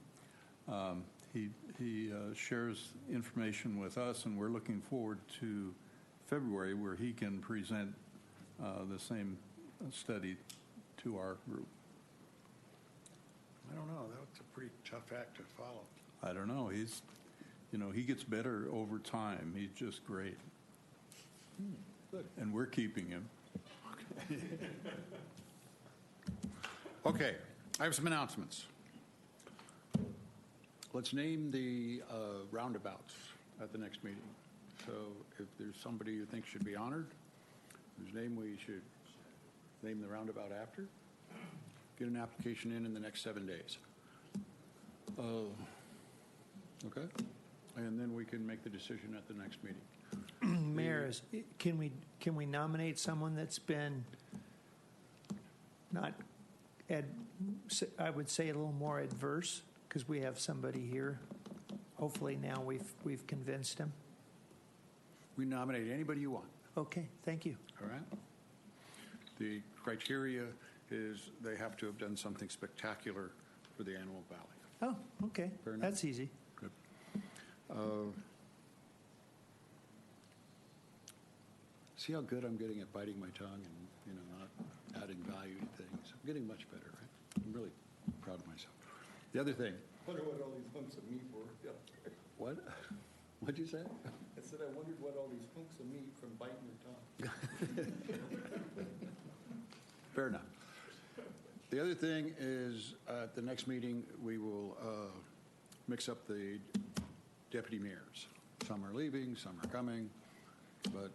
He shares information with us, and we're looking forward to February where he can present the same study to our group. I don't know. That's a pretty tough act to follow. I don't know. He gets better over time. He's just great. Good. And we're keeping him. Okay. I have some announcements. Let's name the roundabouts at the next meeting. So if there's somebody you think should be honored, whose name we should name the roundabout after, get an application in the next 7 days. Okay? And then we can make the decision at the next meeting. Mayor, can we nominate someone that's been not, I would say a little more adverse, because we have somebody here. Hopefully now we've convinced him. We nominate anybody you want. Okay, thank you. All right? The criteria is they have to have done something spectacular for the Antelope Valley. Oh, okay. Fair enough? That's easy. Good. See how good I'm getting at biting my tongue and not adding value to things. I'm getting much better, right? I'm really proud of myself. The other thing. I wonder what all these hunks of meat were. What? What'd you say? I said I wondered what all these hunks of meat from biting your tongue. Fair enough. The other thing is, at the next meeting, we will mix up the deputy mayors. Some are leaving, some are coming, but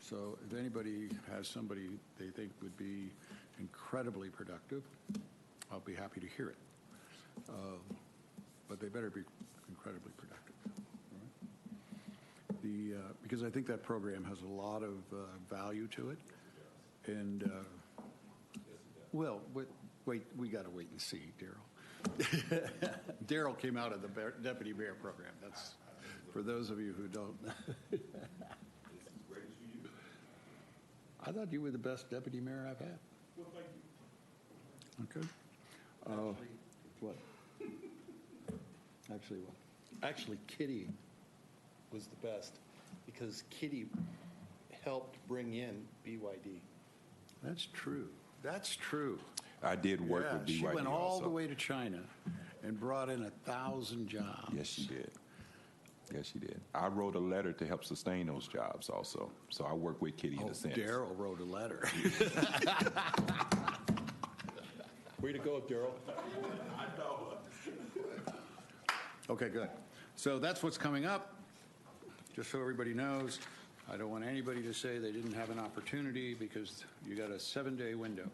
so if anybody has somebody they think would be incredibly productive, I'll be happy to hear it. But they better be incredibly productive. All right? because I think that program has a lot of value to it. And, well, wait, we got to wait and see, Daryl. Daryl came out of the deputy mayor program. That's for those of you who don't. I thought you were the best deputy mayor I've had. Well, thank you. Okay. What? Actually, what? Actually, Kitty Was the best because Kitty helped bring in BYD. That's true. That's true. I did work with BYD She went all also. the way to China and brought in 1,000 jobs. Yes, she did. Yes, she did. I wrote a letter to help sustain those jobs also. So I work with Kitty in a sense. Daryl wrote a letter. Way to go, Daryl. I know. Okay, good. So that's what's coming up. Just so everybody knows, I don't want anybody to say they didn't have an opportunity because you got a 7-day window.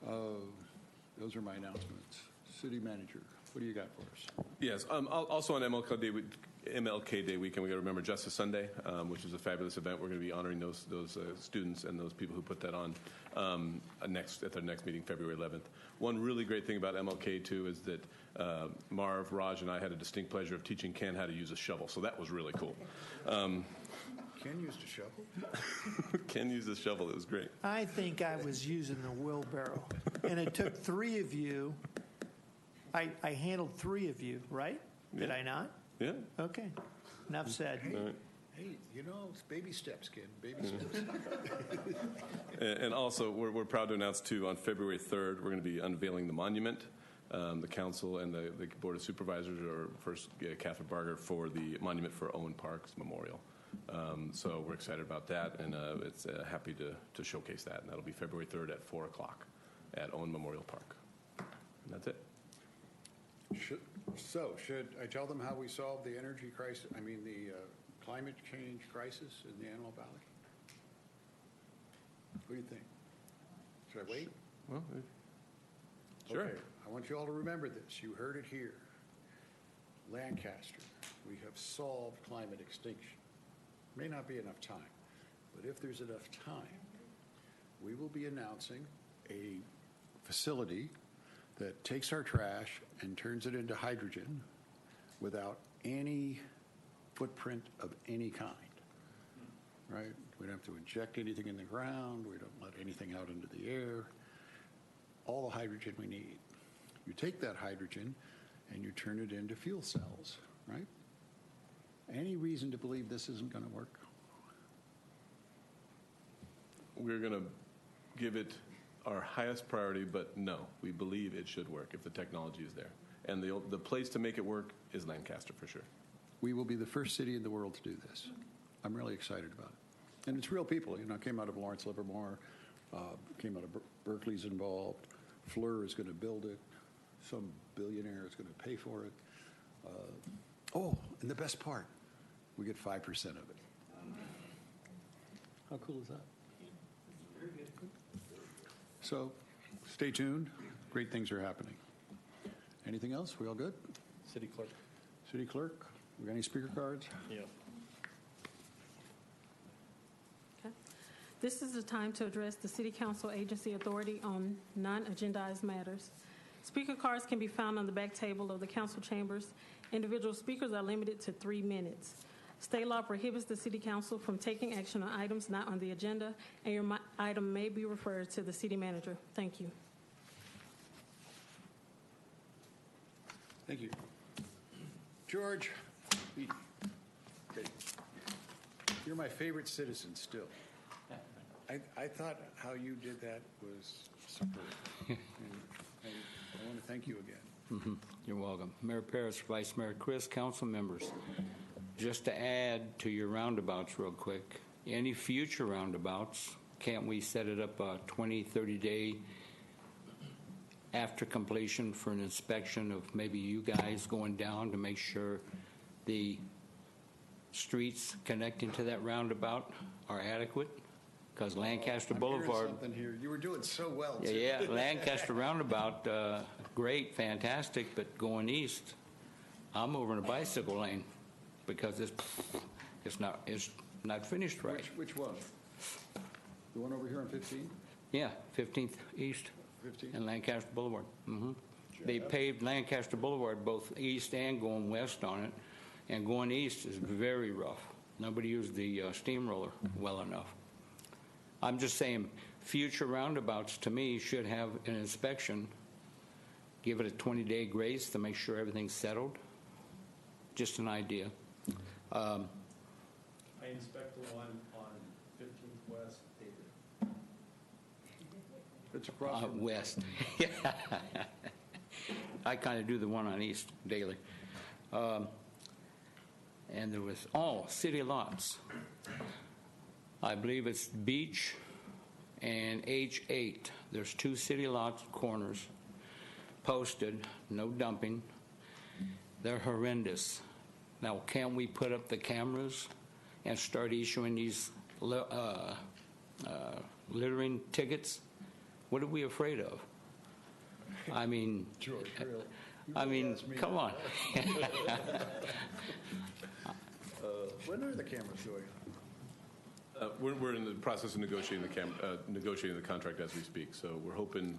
Those are my announcements. City manager, what do you got for us? Yes. Also on MLK Day weekend, we got to remember Justice Sunday, which is a fabulous event. We're going to be honoring those students and those people who put that on at their next meeting, February 11th. One really great thing about MLK too is that Marv, Raj, and I had a distinct pleasure of teaching Ken how to use a shovel. So that was really cool. Ken used a shovel? Ken used a shovel. It was great. I think I was using the wheelbarrow, and it took 3 of you. I handled 3 of you, right? Did I not? Yeah. Okay. Enough said. Hey, you know, it's baby steps, kid. Baby steps. And also, we're proud to announce, too, on February 3rd, we're going to be unveiling the monument. The council and the Board of Supervisors are first Catherine Barger for the monument for Owen Park's memorial. So we're excited about that, and it's happy to showcase that. And that'll be February 3rd at 4 o'clock at Owen Memorial Park. And that's it. Should I tell them how we solved the energy crisis, the climate change crisis in the Antelope Valley? What do you think? Should I wait? Well, sure. Okay. I want you all to remember this. You heard it here. Lancaster, we have solved climate extinction. May not be enough time, but if there's enough time, we will be announcing a facility that takes our trash and turns it into hydrogen without any footprint of any kind, right? We don't have to inject anything in the ground. We don't let anything out into the air. All the hydrogen we need. You take that hydrogen and you turn it into fuel cells, right? Any reason to believe this isn't going to work? We're going to give it our highest priority, but no, we believe it should work if the technology is there. And the place to make it work is Lancaster for sure. We will be the first city in the world to do this. I'm really excited about it. And it's real people. You know, it came out of Lawrence Livermore, came out of Berkeley's involved. Fleur is going to build it. Some billionaire is going to pay for it. And the best part, we get 5% of it. How cool is that? Very good. So stay tuned. Great things are happening. Anything else? We all good? City clerk. City clerk, we got any speaker cards? Yeah. Okay. This is the time to address the City Council Agency Authority on non-agendized matters. Speaker cards can be found on the back table of the council chambers. Individual speakers are limited to 3 minutes. State law prohibits the City Council from taking action on items not on the agenda, and your item may be referred to the City Manager. Thank you. Thank you. George, you're my favorite citizen still. I thought how you did that was superb. and I want to thank you again. You're welcome. Mayor Paris, Vice Mayor Chris, council members. Just to add to your roundabouts real quick, any future roundabouts, can't we set it up a 20, 30-day after completion for an inspection of maybe you guys going down to make sure the streets connecting to that roundabout are adequate? Because Lancaster Boulevard. Something here. You were doing so well. Too. Yeah, Lancaster Roundabout, great, fantastic, but going east, I'm over in a bicycle lane. because it's not finished right. Which one? The one over here on 15? Yeah, 15th East 15? and Lancaster Boulevard. They paved Lancaster Boulevard both east and going west on it, and going east is very rough. Nobody used the steamroller well enough. I'm just saying, future roundabouts to me should have an inspection, give it a 20-day grace to make sure everything's settled. Just an idea. I inspect the one on 15th West, David. It's across from West. I kind of do the one on East daily. And there was, city lots. I believe it's Beach and H8. There's 2 city lots, corners, posted, no dumping. They're horrendous. Now, can we put up the cameras and start issuing these littering tickets? What are we afraid of? I mean, George, really? I mean, come on. When are the cameras going? We're in the process of negotiating the contract as we speak. So we're hoping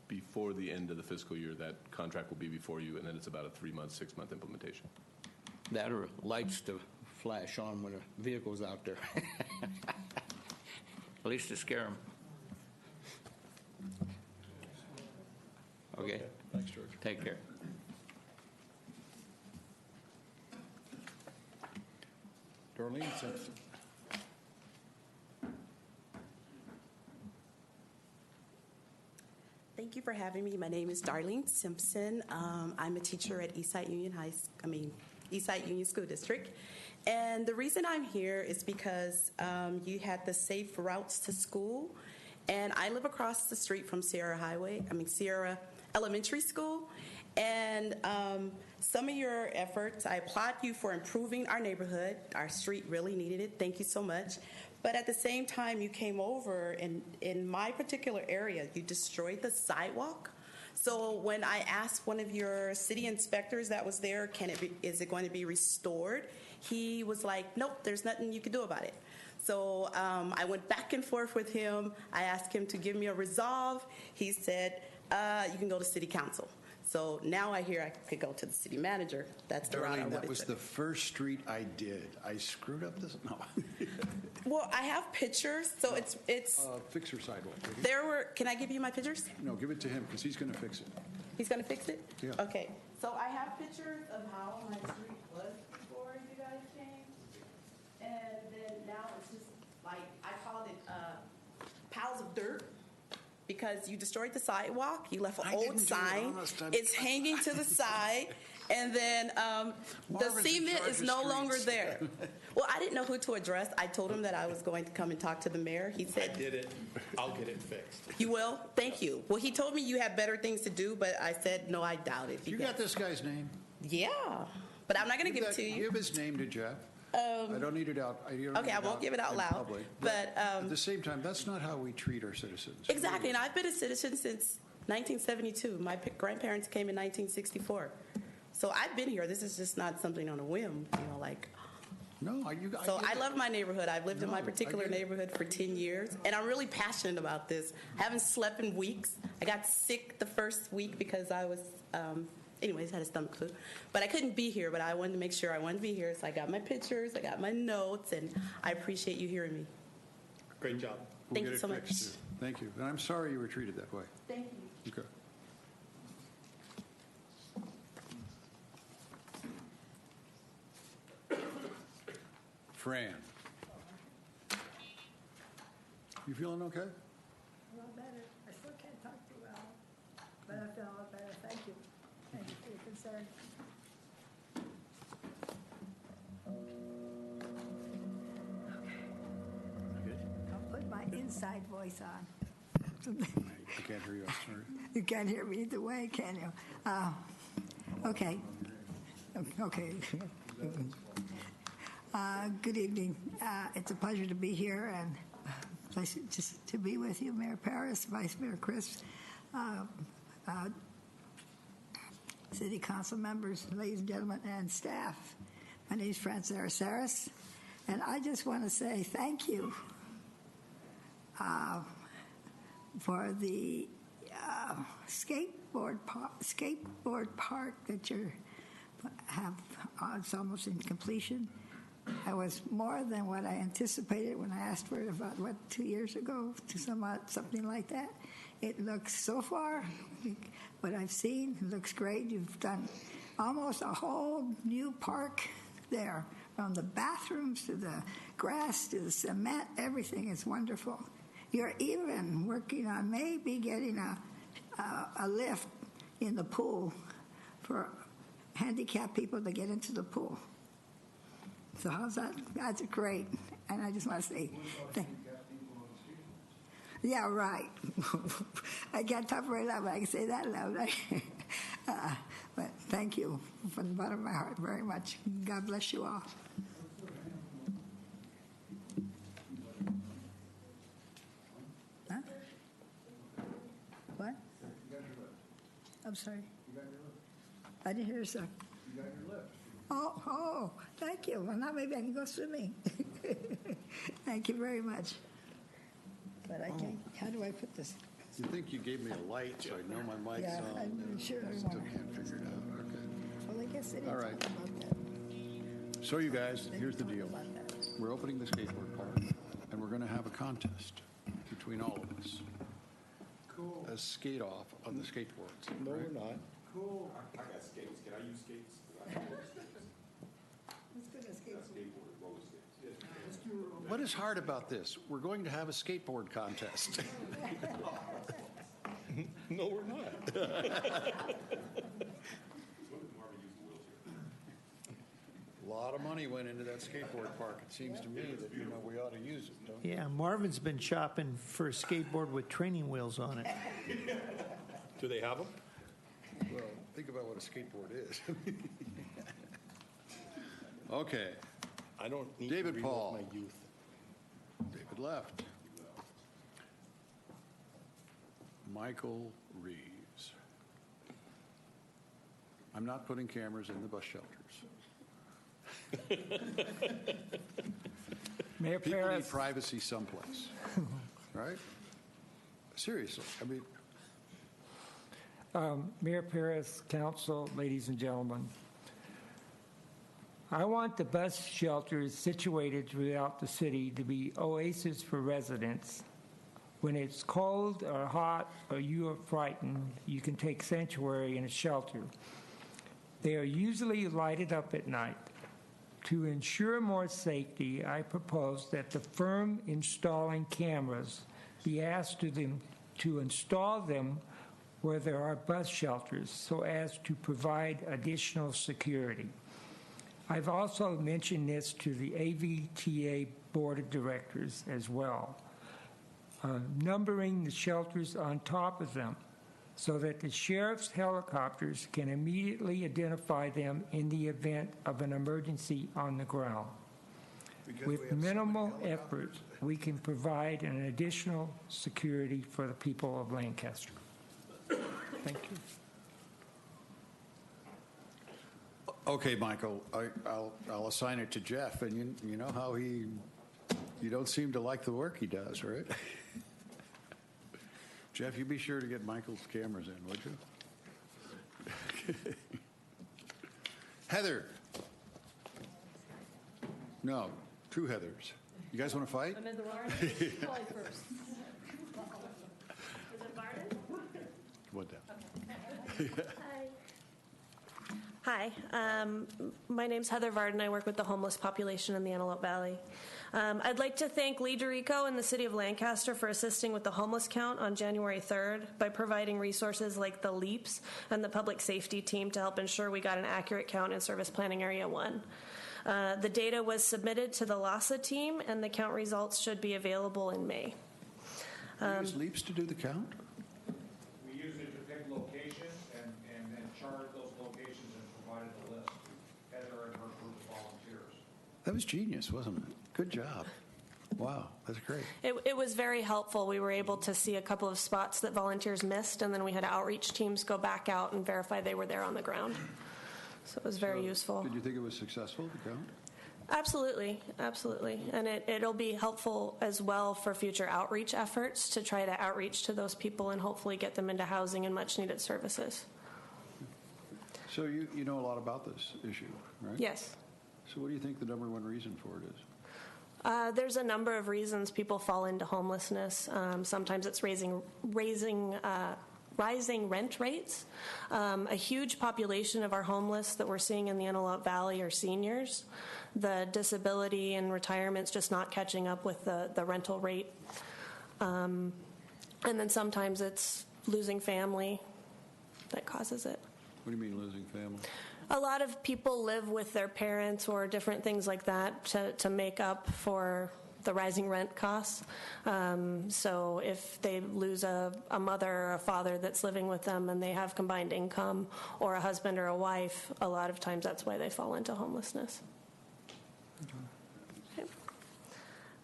before the end of the fiscal year that contract will be before you, and then it's about a 3-month, 6-month implementation. That or lights to flash on when a vehicle's out there. At least to scare them. Okay. Thanks, George. Take care. Darlene Simpson. Thank you for having me. My name is Darlene Simpson. I'm a teacher at Eastside Union School District. And the reason I'm here is because you had the safe routes to school. And I live across the street from Sierra Elementary School. And some of your efforts, I applaud you for improving our neighborhood. Our street really needed it. Thank you so much. But at the same time, you came over, and in my particular area, you destroyed the sidewalk. So when I asked one of your city inspectors that was there, is it going to be restored? He was like, nope, there's nothing you can do about it. So I went back and forth with him. I asked him to give me a resolve. He said, you can go to city council. So now I hear I could go to the city manager. That's the route I Darlene, wanted that was to. the first street I did. I screwed up this. No. Well, I have pictures, so it's Fix your sidewalk. will you? there were. Can I give you my pictures? No, give it to him because he's going to fix it. He's going to fix it? Yeah. Okay. So I have pictures of how my street was before you guys came. And then now it's just like, I called it piles of dirt because you destroyed the sidewalk. You left an I old didn't do it, sign. honest. It's hanging to the side. And then the Marvin's in cement charge is of no longer streets. there. Well, I didn't know who to address. I told him that I was going to come and talk to the mayor. He I said, did it. I'll get it fixed. you will? Thank you. Well, he told me you had better things to do, but I said, no, I doubt it. You got this guy's name? Yeah, but I'm not going to give it to you. Give his name to Jeff. I don't need it out. Okay, I won't give it out in loud, public. but, At the same time, that's not how we treat our citizens. Exactly, and I've been a citizen since 1972. My grandparents came in 1964. So I've been here. This is just not something on a whim, like. No, So I love my neighborhood. I've lived in my No, particular I get it. neighborhood for 10 years, and I'm really passionate about this. I haven't slept in weeks. I got sick the first week because I was, anyways, had a stomach flu. But I couldn't be here, but I wanted to make sure I wanted to be here, so I got my pictures, I got my notes, and I appreciate you hearing me. Great job. We'll Thank get you it so much. fixed, too. Thank you. And I'm sorry you were treated that way. Thank you. Okay. Fran. You feeling okay? A lot better. I still can't talk too well, but I feel a lot better. Thank you. Thank you for your concern. Good. I'll put my inside voice on. I can't hear you. I'm sorry. You can't hear me either way, can you? Okay. Okay. Good evening. It's a pleasure to be here and pleasure just to be with you, Mayor Paris, Vice Mayor Chris, City Council members, ladies and gentlemen, and staff. My name is Frances Araceris, and I just want to say thank you for the skateboard park that you have. It's almost in completion. It was more than what I anticipated when I asked for it about, 2 years ago, something like that. It looks, so far, what I've seen, it looks great. You've done almost a whole new park there, from the bathrooms to the grass to the cement. Everything is wonderful. You're even working on maybe getting a lift in the pool for handicapped people to get into the pool. So how's that? That's great. And I just want to say thank you. Yeah, right. I can't talk very loud, but I can say that loud. But thank you from the bottom of my heart very much. God bless you all. Huh? What? I'm sorry. I didn't hear, sir. You got your lift. Oh, thank you. Well, now maybe I can go swimming. Thank you very much. But I can't. How do I put this? You think you gave me a light so I know my mic's on? I'm sure I Still want can't figure it out. Okay. Well, I guess they didn't All right. talk about that. So you guys, They here's the didn't deal. talk about that. We're opening the skateboard park, and we're going to have a contest between all of us. Cool. A skate off on the skateboards. No, right? we're not. Cool. I got skates. Can I use skates? Let's go to skate. Roller skates. What is hard about this? We're going to have a skateboard contest. No, we're not. A lot of money went into that skateboard park. It seems to me that, we ought to use it, don't you? Yeah, Marvin's been shopping for a skateboard with training wheels on it. Do they have them? Well, think about what a skateboard is. Okay. I don't need David to relive Paul. my youth. David left. Michael Reeves. I'm not putting cameras in the bus shelters. Mayor People Perez. need privacy someplace, right? Seriously, I mean, Mayor Perez, council, ladies and gentlemen, I want the bus shelters situated throughout the city to be oases for residents. When it's cold or hot or you are frightened, you can take sanctuary in a shelter. They are usually lighted up at night. To ensure more safety, I propose that the firm installing cameras be asked to install them where there are bus shelters so as to provide additional security. I've also mentioned this to the AVTA Board of Directors as well, numbering the shelters on top of them so that the sheriff's helicopters can immediately identify them in the event of an emergency on the ground. With minimal effort, we can provide an additional security for the people of Lancaster. Thank you. okay, Michael, I'll assign it to Jeff, and you know how you don't seem to like the work he does, right? Jeff, you be sure to get Michael's cameras in, would you? Heather. No, two Heathers. You guys want to fight? Amanda Varden? Call you first. Is it Varden? Come on down. Hi, my name's Heather Varden. I work with the homeless population in the Antelope Valley. I'd like to thank Lee Dorico and the City of Lancaster for assisting with the homeless count on January 3rd by providing resources like the LEAPs and the public safety team to help ensure we got an accurate count in Service Planning Area 1. The data was submitted to the LASA team, and the count results should be available in May. You use LEAPs to do the count? We used it to pick locations and then charted those locations and provided the list to Heather and her group of volunteers. That was genius, wasn't it? Good job. Wow, that's great. It was very helpful. We were able to see a couple of spots that volunteers missed, and then we had outreach teams go back out and verify they were there on the ground. So it was very useful. Did you think it was successful, the count? Absolutely, absolutely. And it'll be helpful as well for future outreach efforts to try to outreach to those people and hopefully get them into housing and much needed services. So you know a lot about this issue, right? Yes. So what do you think the number one reason for it is? There's a number of reasons people fall into homelessness. Sometimes it's rising rent rates. A huge population of our homeless that we're seeing in the Antelope Valley are seniors. The disability and retirement's just not catching up with the rental rate. And then sometimes it's losing family that causes it. What do you mean losing family? A lot of people live with their parents or different things like that to make up for the rising rent costs. So if they lose a mother or a father that's living with them and they have combined income, or a husband or a wife, a lot of times that's why they fall into homelessness.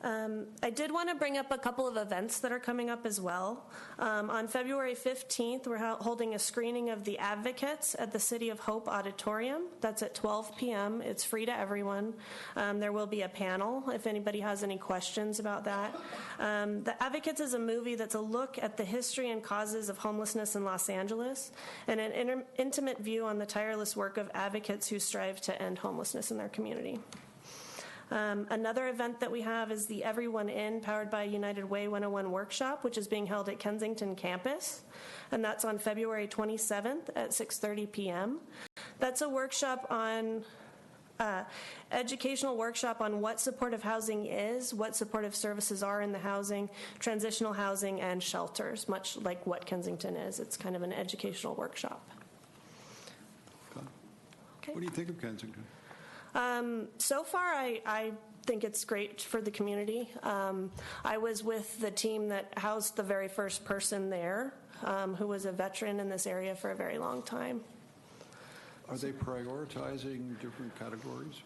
I did want to bring up a couple of events that are coming up as well. On February 15th, we're holding a screening of The Advocates at the City of Hope Auditorium. That's at 12 p.m. It's free to everyone. There will be a panel if anybody has any questions about that. The Advocates is a movie that's a look at the history and causes of homelessness in Los Angeles and an intimate view on the tireless work of advocates who strive to end homelessness in their community. Another event that we have is the Everyone In, powered by United Way 101 workshop, which is being held at Kensington campus, and that's on February 27th at 6:30 p.m. That's a workshop on educational workshop on what supportive housing is, what supportive services are in the housing, transitional housing, and shelters, much like what Kensington is. It's kind of an educational workshop. Okay. What do you think of Kensington? So far, I think it's great for the community. I was with the team that housed the very first person there, who was a veteran in this area for a very long time. Are they prioritizing different categories?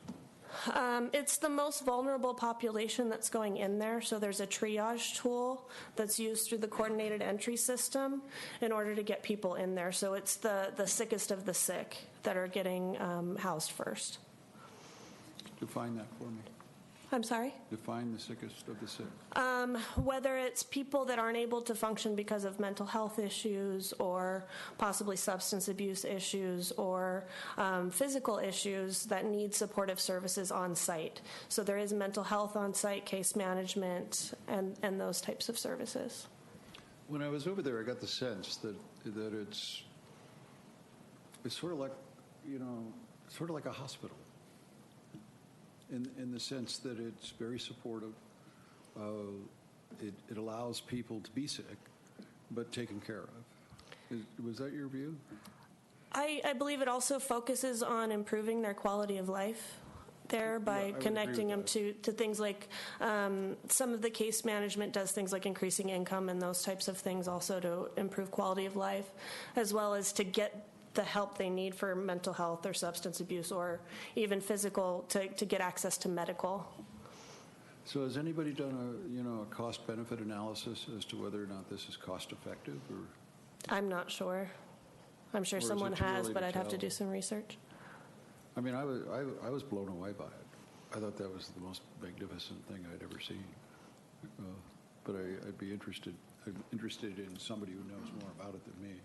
It's the most vulnerable population that's going in there, so there's a triage tool that's used through the coordinated entry system in order to get people in there. So it's the sickest of the sick that are getting housed first. Define that for me. I'm sorry? Define the sickest of the sick. Whether it's people that aren't able to function because of mental health issues or possibly substance abuse issues or physical issues that need supportive services on site. So there is mental health on site, case management, and those types of services. When I was over there, I got the sense that it's sort of like, sort of like a hospital. In the sense that it's very supportive. It allows people to be sick, but taken care of. Was that your view? I believe it also focuses on improving their quality of life there by connecting them to things like some of the case management does things like increasing income and those types of things also to improve quality of life, as well as to get the help they need for mental health or substance abuse or even physical to get access to medical. So has anybody done a cost-benefit analysis as to whether or not this is cost-effective? Or I'm not sure. I'm sure someone has, but I'd have to do some research. I mean, I was blown away by it. I thought that was the most magnificent thing I'd ever seen. But I'd be interested in somebody who knows more about it than me.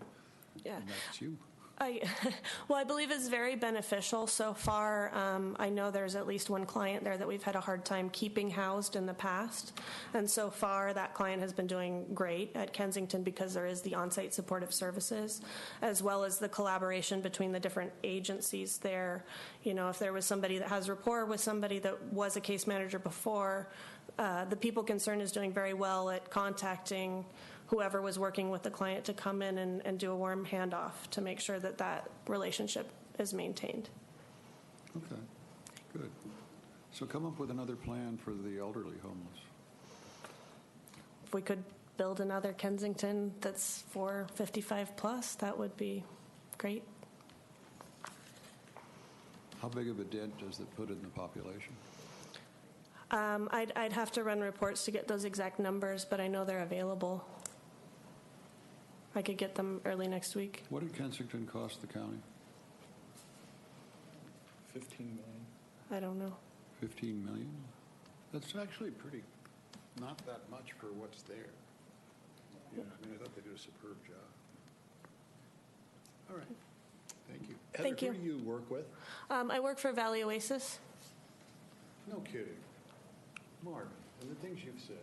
Yeah. And that's you. I believe it's very beneficial so far. I know there's at least one client there that we've had a hard time keeping housed in the past. And so far, that client has been doing great at Kensington because there is the on-site supportive services, as well as the collaboration between the different agencies there. If there was somebody that has rapport with somebody that was a case manager before, the people concerned is doing very well at contacting whoever was working with the client to come in and do a warm handoff to make sure that relationship is maintained. Okay, good. So come up with another plan for the elderly homeless. If we could build another Kensington that's for 55 plus, that would be great. How big of a dent does it put in the population? I'd have to run reports to get those exact numbers, but I know they're available. I could get them early next week. What did Kensington cost the county? 15 million. I don't know. 15 million? That's actually pretty, not that much for what's there. Yeah, I mean, I thought they did a superb job. All right, thank you. Heather, Thank you. Who do you work with? I work for Valley Oasis. No kidding. Marvin, and the things you've said.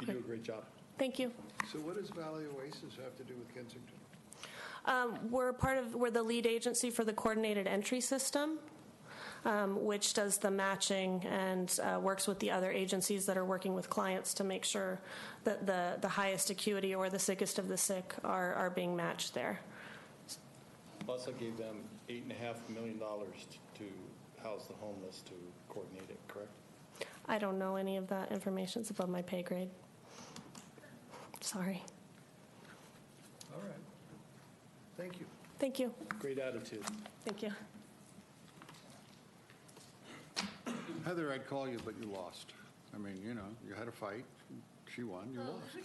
You do a great job. Thank you. So what does Valley Oasis have to do with Kensington? We're the lead agency for the coordinated entry system, which does the matching and works with the other agencies that are working with clients to make sure that the highest acuity or the sickest of the sick are being matched there. Plus, I gave them $8.5 million to house the homeless to coordinate it, correct? I don't know any of that information. It's above my pay grade. Sorry. All right. Thank you. Thank you. Great attitude. Thank you. Heather, I'd call you, but you lost. I mean, you know, you had a fight. She won. You lost.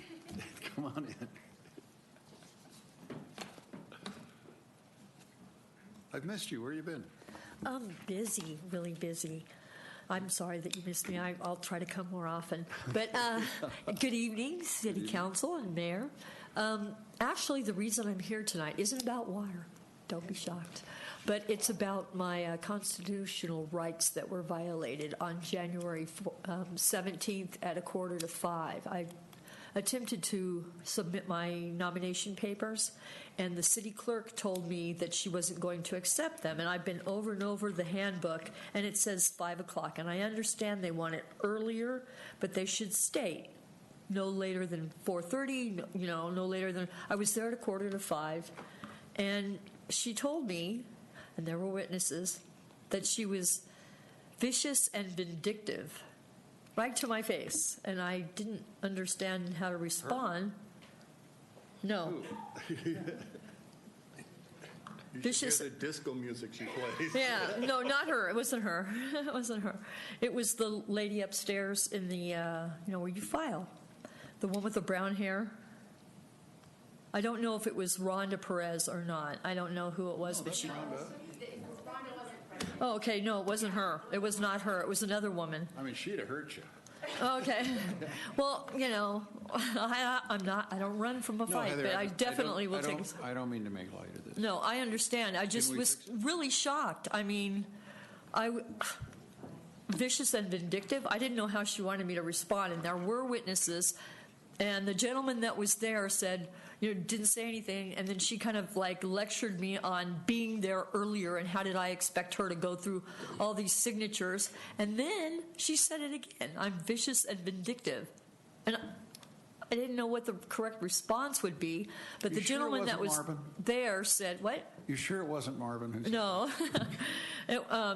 Come on in. I've missed you. Where you been? Busy, really busy. I'm sorry that you missed me. I'll try to come more often. But good evening, City Council and Mayor. Actually, the reason I'm here tonight isn't about water. Don't be shocked. But it's about my constitutional rights that were violated on January 17th at 4:45. I attempted to submit my nomination papers, and the city clerk told me that she wasn't going to accept them. And I've been over and over the handbook, and it says 5 o'clock. And I understand they want it earlier, but they should state no later than 4:30, no later than... I was there at 4:45, and she told me, and there were witnesses, that she was vicious and vindictive, right to my face, and I didn't understand how to respond. No. You Vicious. should hear the disco music she plays. Yeah, no, not her. It wasn't her. It wasn't her. It was the lady upstairs in the, where you file. The one with the brown hair. I don't know if it was Rhonda Perez or not. I don't know who it was, but she... Oh, okay, no, it wasn't her. It was not her. It was another woman. I mean, she'd have hurt you. Okay. Well, I don't run from a fight, Heather, but I definitely will take... I don't mean to make light of this. No, I understand. I just was really shocked. I mean, vicious and vindictive. I didn't know how she wanted me to respond, and there were witnesses, and the gentleman that was there said, didn't say anything, and then she kind of lectured me on being there earlier and how did I expect her to go through all these signatures, and then she said it again. I'm vicious and vindictive, and I didn't know what the correct response would be, but the gentleman that was there said, what? You sure it wasn't Marvin who said No.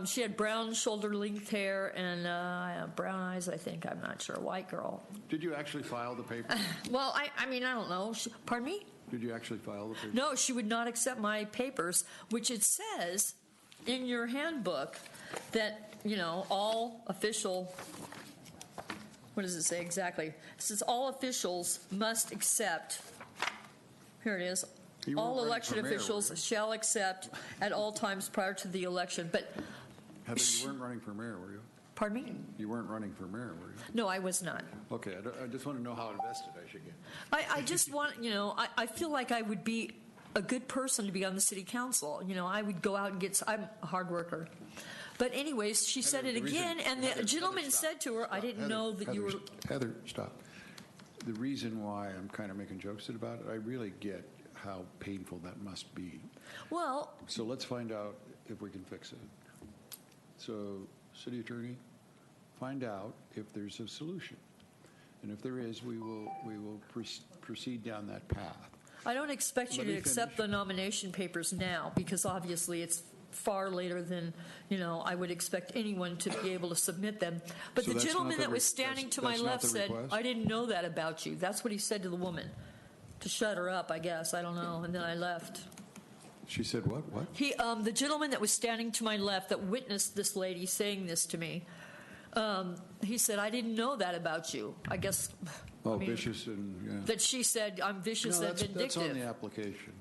She had brown shoulder-length hair and brown eyes, I think. I'm not sure. White girl. Did you actually file the paper? Well, I mean, I don't know. Pardon me? Did you actually file the paper? No, she would not accept my papers, which it says in your handbook that, all official... What does it say exactly? It says all officials must accept... Here it is. All elected officials shall accept at all times prior to the election. But Heather, you weren't running for mayor, were you? Pardon me? You weren't running for mayor, were you? No, I was not. Okay, I just want to know how invested I should get. I just want, I feel like I would be a good person to be on the city council. I would go out and I'm a hard worker. But anyways, she said it again, and the gentleman said to her, I didn't know that you were... Heather, stop. The reason why I'm kind of making jokes about it, I really get how painful that must be. Well... So let's find out if we can fix it. So, city attorney, find out if there's a solution. And if there is, we will proceed down that path. I don't expect you to accept the nomination papers now, because obviously it's far later than, I would expect anyone to be able to submit them. But the gentleman that was standing to my left said, I didn't know that about you. That's what he said to the woman. To shut her up, I guess. I don't know. And then I left. She said what? What? The gentleman that was standing to my left that witnessed this lady saying this to me, he said, I didn't know that about you. I guess... vicious and... Yeah. That she said, I'm vicious and vindictive. That's on the application.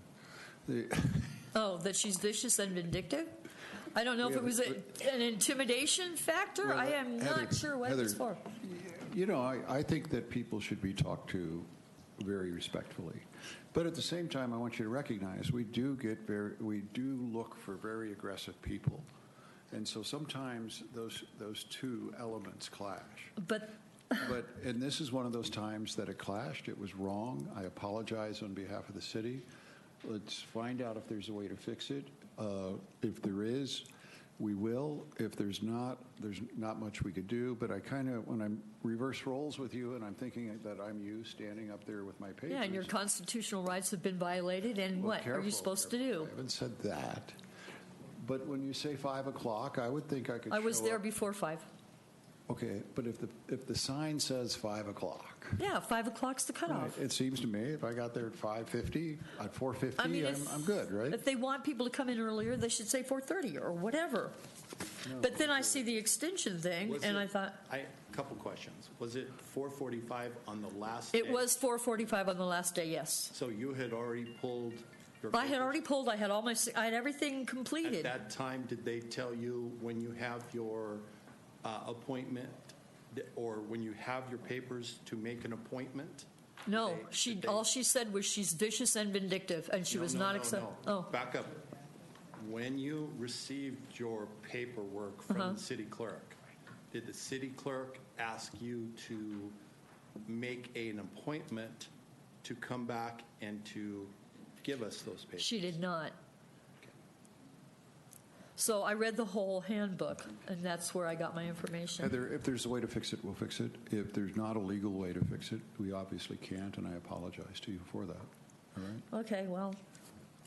Oh, that she's vicious and vindictive? I don't know if it was an intimidation factor. Well, I am not sure what it's for. You know, I think that people should be talked to very respectfully. But at the same time, I want you to recognize we do look for very aggressive people. And so sometimes those two elements clash. And this is one of those times that it clashed. It was wrong. I apologize on behalf of the city. Let's find out if there's a way to fix it. If there is, we will. If there's not much we could do. But I kind of, when I'm reverse roles with you and I'm thinking that I'm you standing up there with my papers. Yeah, and your constitutional rights have been violated, and what are you supposed to do? I haven't said that. But when you say 5 o'clock, I would think I could I was show there up. before 5. Okay, but if the sign says 5 o'clock. Yeah, 5 o'clock's the cutoff. Right, it seems to me if I got there at 5:50, at 4:50, I mean, I'm good, right? If they want people to come in earlier, they should say 4:30 or whatever. No, but then I see the extension thing, and I thought A couple questions. Was it 4:45 on the last day? it was 4:45 on the last day. Yes. So you had already pulled your I had already pulled. I had I had everything completed. At that time, did they tell you when you have your appointment or when you have your papers to make an appointment? No, all she said was she's vicious and vindictive, and she was not accepting. Oh, back up. When you received your paperwork from the city clerk, did the city clerk ask you to make an appointment to come back and to give us those papers? She did not. So I read the whole handbook, and that's where I got my information. Heather, if there's a way to fix it, we'll fix it. If there's not a legal way to fix it, we obviously can't, and I apologize to you for that. All right? Okay, well,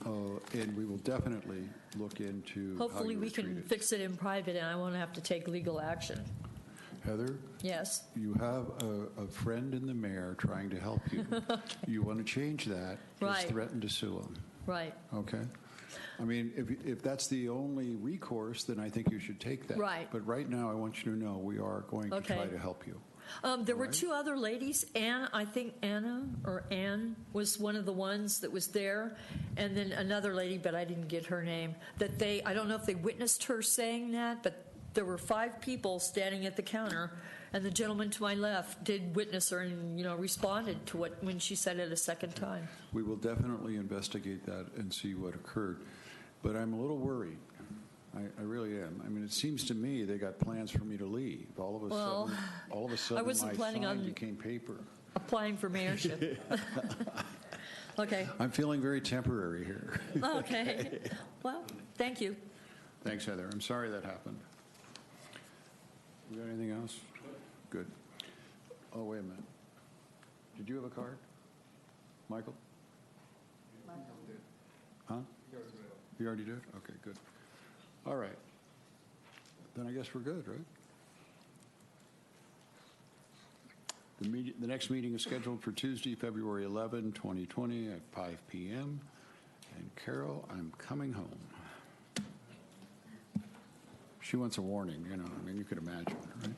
and we will definitely look into hopefully how you we were can treated. fix it in private, and I won't have to take legal action. Heather? Yes. You have a friend in the mayor trying to help you. Okay. You want to change that, Right. just threaten to sue him. Right. Okay? I mean, if that's the only recourse, then I think you should take that. Right. But right now, I want you to know we are going to try Okay. to help you. There were two other ladies. I think Anne was one of the ones that was there, and then another lady, but I didn't get her name. I don't know if they witnessed her saying that, but there were 5 people standing at the counter, and the gentleman to my left did witness her and responded to when she said it a second time. We will definitely investigate that and see what occurred. But I'm a little worried. I really am. I mean, it seems to me they got plans for me to leave. All of a sudden, I wasn't my planning sign on became paper. applying for mayorship. Okay. I'm feeling very temporary here. Okay. Well, thank you. Thanks, Heather. I'm sorry that happened. You got anything else? Good. Oh, wait a minute. Did you have a card? Michael? Huh? You already did? Okay, good. All right. Then I guess we're good, right? The next meeting is scheduled for Tuesday, February 11, 2020 at 5 p.m. And Carol, I'm coming home. She wants a warning, I mean, you could imagine, right?